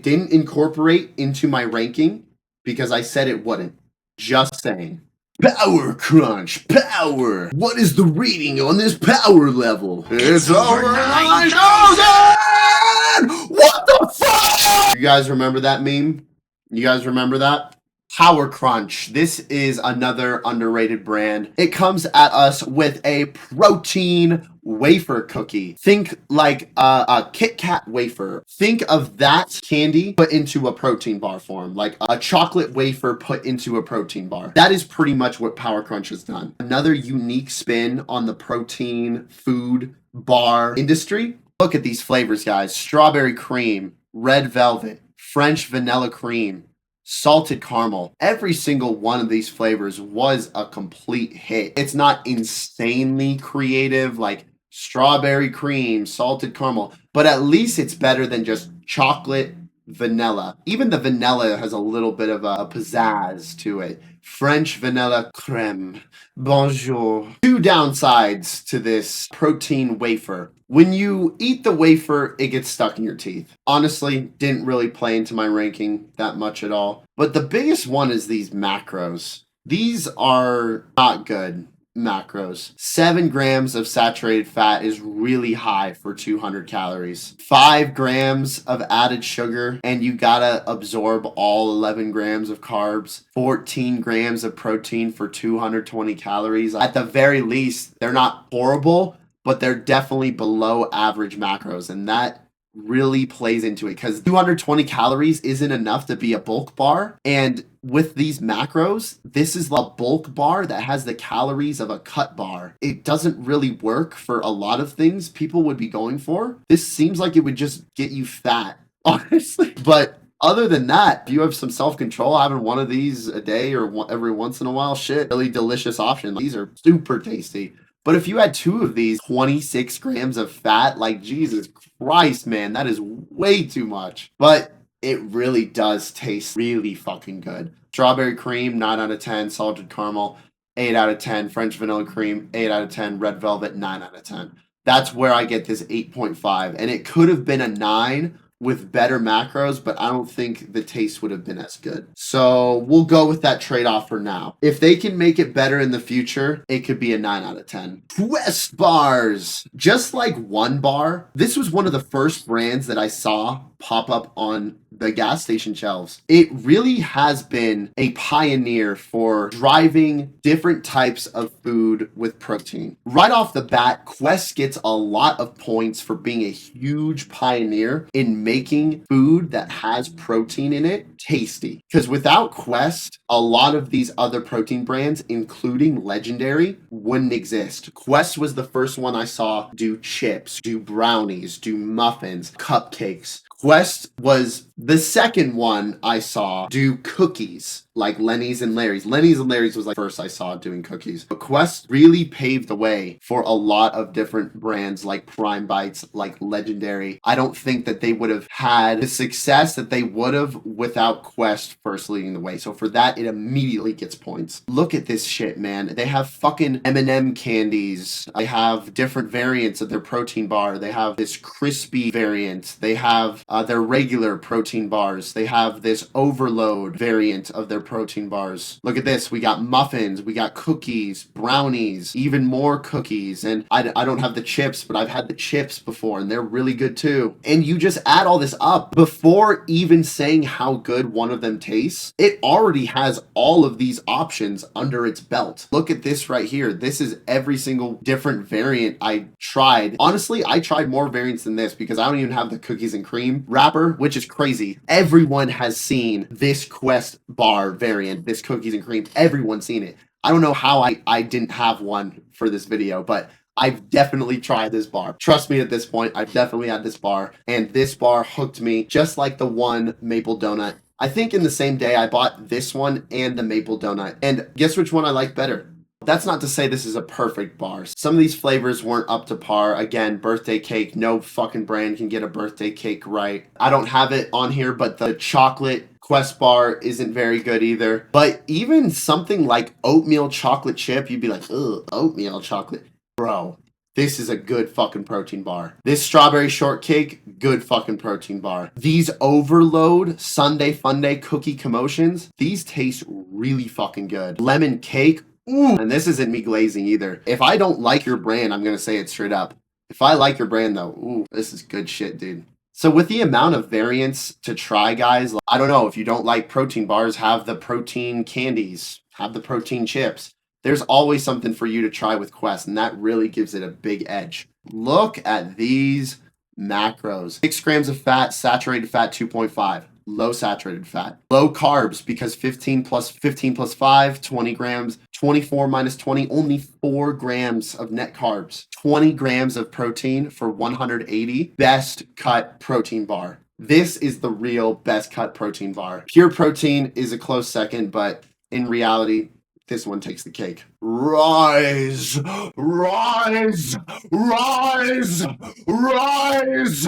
didn't incorporate into my ranking because I said it wouldn't. Just saying. PowerCrunch, power. What is the reading on this power level? It's over 9,000! What the fuck? You guys remember that meme? You guys remember that? PowerCrunch. This is another underrated brand. It comes at us with a protein wafer cookie. Think like a Kit Kat wafer. Think of that candy put into a protein bar form, like a chocolate wafer put into a protein bar. That is pretty much what PowerCrunch has done. Another unique spin on the protein food bar industry. Look at these flavors, guys. Strawberry cream, red velvet, French vanilla cream, salted caramel. Every single one of these flavors was a complete hit. It's not insanely creative like strawberry cream, salted caramel, but at least it's better than just chocolate vanilla. Even the vanilla has a little bit of a pizzazz to it. French vanilla creme. Bonjour. 2 downsides to this protein wafer. When you eat the wafer, it gets stuck in your teeth. Honestly, didn't really play into my ranking that much at all. But the biggest one is these macros. These are not good macros. 7 grams of saturated fat is really high for 200 calories. 5 grams of added sugar, and you gotta absorb all 11 grams of carbs. 14 grams of protein for 220 calories. At the very least, they're not horrible, but they're definitely below average macros, and that really plays into it because 220 calories isn't enough to be a bulk bar. And with these macros, this is a bulk bar that has the calories of a cut bar. It doesn't really work for a lot of things people would be going for. This seems like it would just get you fat, honestly. But other than that, if you have some self-control, having one of these a day or every once in a while, shit, really delicious option. These are super tasty. But if you had 2 of these, 26 grams of fat, like Jesus Christ, man, that is way too much. But it really does taste really fucking good. Strawberry cream, 9 out of 10. Salted caramel, 8 out of 10. French vanilla cream, 8 out of 10. Red velvet, 9 out of 10. That's where I get this 8.5. And it could have been a 9 with better macros, but I don't think the taste would have been as good. So we'll go with that trade-off for now. If they can make it better in the future, it could be a 9 out of 10. Quest bars. Just like One Bar, this was one of the first brands that I saw pop up on the gas station shelves. It really has been a pioneer for driving different types of food with protein. Right off the bat, Quest gets a lot of points for being a huge pioneer in making food that has protein in it tasty. Because without Quest, a lot of these other protein brands, including Legendary, wouldn't exist. Quest was the first one I saw do chips, do brownies, do muffins, cupcakes. Quest was the second one I saw do cookies, like Lenny's and Larry's. Lenny's and Larry's was like first I saw doing cookies. But Quest really paved the way for a lot of different brands like Prime Bites, like Legendary. I don't think that they would have had the success that they would have without Quest first leading the way. So for that, it immediately gets points. Look at this shit, man. They have fucking M&M candies. They have different variants of their protein bar. They have this crispy variant. They have their regular protein bars. They have this overload variant of their protein bars. Look at this. We got muffins. We got cookies, brownies, even more cookies. And I don't have the chips, but I've had the chips before and they're really good too. And you just add all this up before even saying how good one of them tastes. It already has all of these options under its belt. Look at this right here. This is every single different variant I tried. Honestly, I tried more variants than this because I don't even have the cookies and cream wrapper, which is crazy. Everyone has seen this Quest bar variant, this cookies and cream. Everyone's seen it. I don't know how I didn't have one for this video, but I've definitely tried this bar. Trust me at this point, I've definitely had this bar, and this bar hooked me just like the one maple donut. I think in the same day I bought this one and the maple donut. And guess which one I like better? That's not to say this is a perfect bar. Some of these flavors weren't up to par. Again, birthday cake, no fucking brand can get a birthday cake right. I don't have it on here, but the chocolate Quest bar isn't very good either. But even something like oatmeal chocolate chip, you'd be like, ugh, oatmeal chocolate. Bro, this is a good fucking protein bar. This strawberry shortcake, good fucking protein bar. These overload Sunday Funday cookie commotions, these taste really fucking good. Lemon cake, ooh, and this isn't me glazing either. If I don't like your brand, I'm gonna say it straight up. If I like your brand though, ooh, this is good shit, dude. So with the amount of variants to try, guys, I don't know, if you don't like protein bars, have the protein candies, have the protein chips. There's always something for you to try with Quest, and that really gives it a big edge. Look at these macros. 6 grams of fat, saturated fat 2.5. Low saturated fat. Low carbs, because 15 plus 5, 20 grams. 24 minus 20, only 4 grams of net carbs. 20 grams of protein for 180. Best cut protein bar. This is the real best cut protein bar. Pure protein is a close second, but in reality, this one takes the cake. Rise, rise, rise, rise, rise,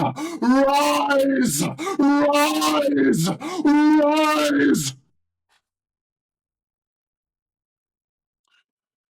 rise, rise.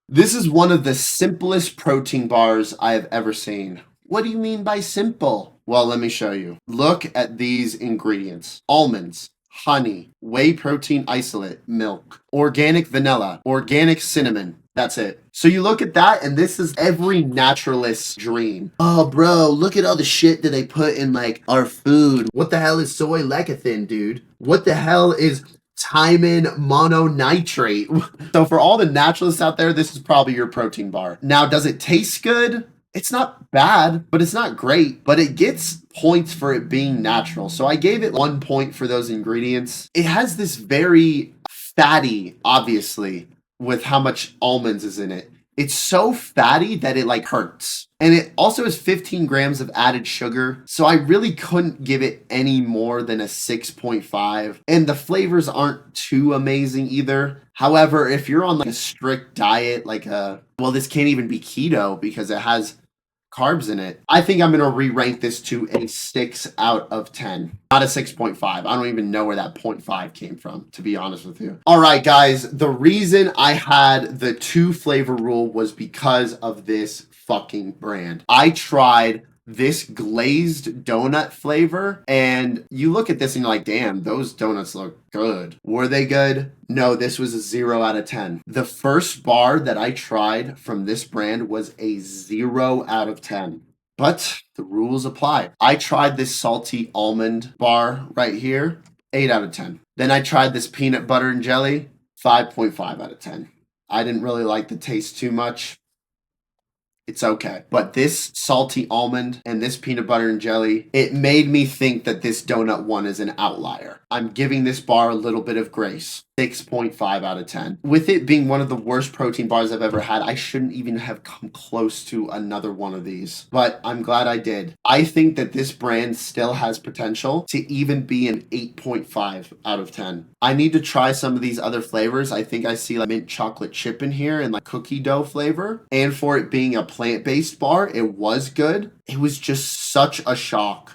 This is one of the simplest protein bars I have ever seen. What do you mean by simple? Well, let me show you. Look at these ingredients. Almonds, honey, whey protein isolate, milk, organic vanilla, organic cinnamon. That's it. So you look at that, and this is every naturalist's dream. Oh, bro, look at all the shit that they put in, like, our food. What the hell is soy lecithin, dude? What the hell is thiamine mononitrate? So for all the naturalists out there, this is probably your protein bar. Now, does it taste good? It's not bad, but it's not great, but it gets points for it being natural. So I gave it 1 point for those ingredients. It has this very fatty, obviously, with how much almonds is in it. It's so fatty that it like hurts. And it also has 15 grams of added sugar. So I really couldn't give it any more than a 6.5. And the flavors aren't too amazing either. However, if you're on like a strict diet, well, this can't even be keto because it has carbs in it. I think I'm going to re-rank this to a 6 out of 10. Not a 6.5. I don't even know where that 0.5 came from, to be honest with you. All right, guys. The reason I had the 2 flavor rule was because of this fucking brand. I tried this glazed donut flavor, and you look at this and you're like, damn, those donuts look good. Were they good? No, this was a 0 out of 10. The first bar that I tried from this brand was a 0 out of 10. But the rules apply. I tried this salty almond bar right here, 8 out of 10. Then I tried this peanut butter and jelly, 5.5 out of 10. I didn't really like the taste too much. It's okay. But this salty almond and this peanut butter and jelly, it made me think that this donut one is an outlier. I'm giving this bar a little bit of grace. 6.5 out of 10. With it being one of the worst protein bars I've ever had, I shouldn't even have come close to another one of these. But I'm glad I did. I think that this brand still has potential to even be an 8.5 out of 10. I need to try some of these other flavors. I think I see like mint chocolate chip in here and like cookie dough flavor. And for it being a plant-based bar, it was good. It was just such a shock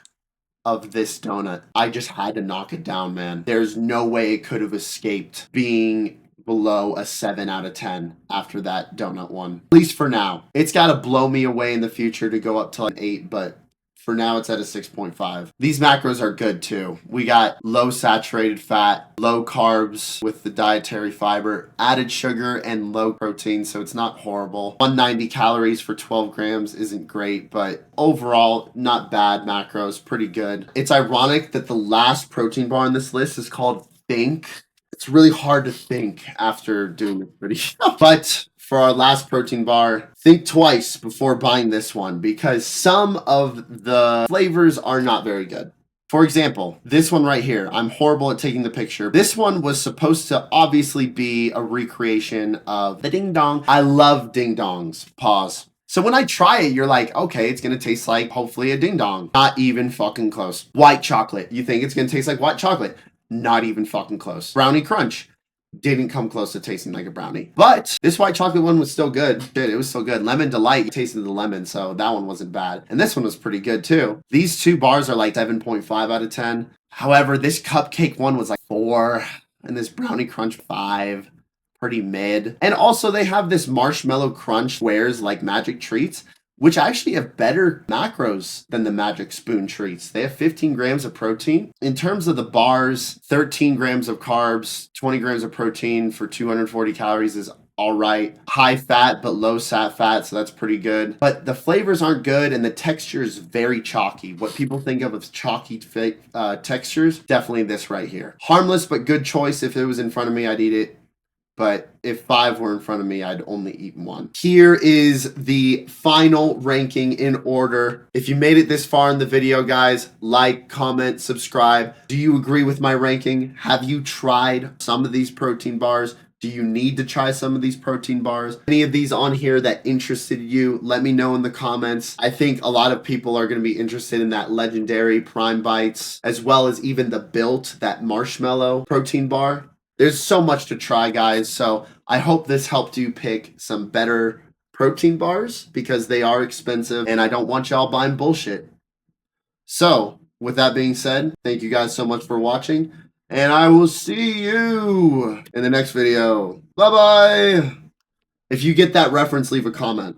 of this donut. I just had to knock it down, man. There's no way it could have escaped being below a 7 out of 10 after that donut one. At least for now. It's got to blow me away in the future to go up to an 8, but for now it's at a 6.5. These macros are good too. We got low saturated fat, low carbs with the dietary fiber, added sugar, and low protein, so it's not horrible. 190 calories for 12 grams isn't great, but overall, not bad macros, pretty good. It's ironic that the last protein bar on this list is called Think. It's really hard to think after doing this video. But for our last protein bar, think twice before buying this one because some of the flavors are not very good. For example, this one right here, I'm horrible at taking the picture. This one was supposed to obviously be a recreation of the ding dong. I love ding dongs. Pause. So when I try it, you're like, okay, it's going to taste like hopefully a ding dong. Not even fucking close. White chocolate. You think it's going to taste like white chocolate? Not even fucking close. Brownie crunch. Didn't come close to tasting like a brownie. But this white chocolate one was still good. Dude, it was still good. Lemon delight, you tasted the lemon, so that one wasn't bad. And this one was pretty good too. These two bars are like 7.5 out of 10. However, this cupcake one was like 4, and this brownie crunch 5. Pretty mid. And also they have this marshmallow crunch squares like magic treats, which actually have better macros than the Magic Spoon treats. They have 15 grams of protein. In terms of the bars, 13 grams of carbs, 20 grams of protein for 240 calories is all right. High fat, but low sat fat, so that's pretty good. But the flavors aren't good, and the texture is very chalky. What people think of as chalky textures, definitely this right here. Harmless, but good choice. If it was in front of me, I'd eat it. But if 5 were in front of me, I'd only eat 1. Here is the final ranking in order. If you made it this far in the video, guys, like, comment, subscribe. Do you agree with my ranking? Have you tried some of these protein bars? Do you need to try some of these protein bars? Any of these on here that interested you, let me know in the comments. I think a lot of people are going to be interested in that legendary Prime Bites, as well as even the Built, that marshmallow protein bar. There's so much to try, guys, so I hope this helped you pick some better protein bars because they are expensive and I don't want y'all buying bullshit. So, with that being said, thank you guys so much for watching, and I will see you in the next video. Bye-bye! If you get that reference, leave a comment.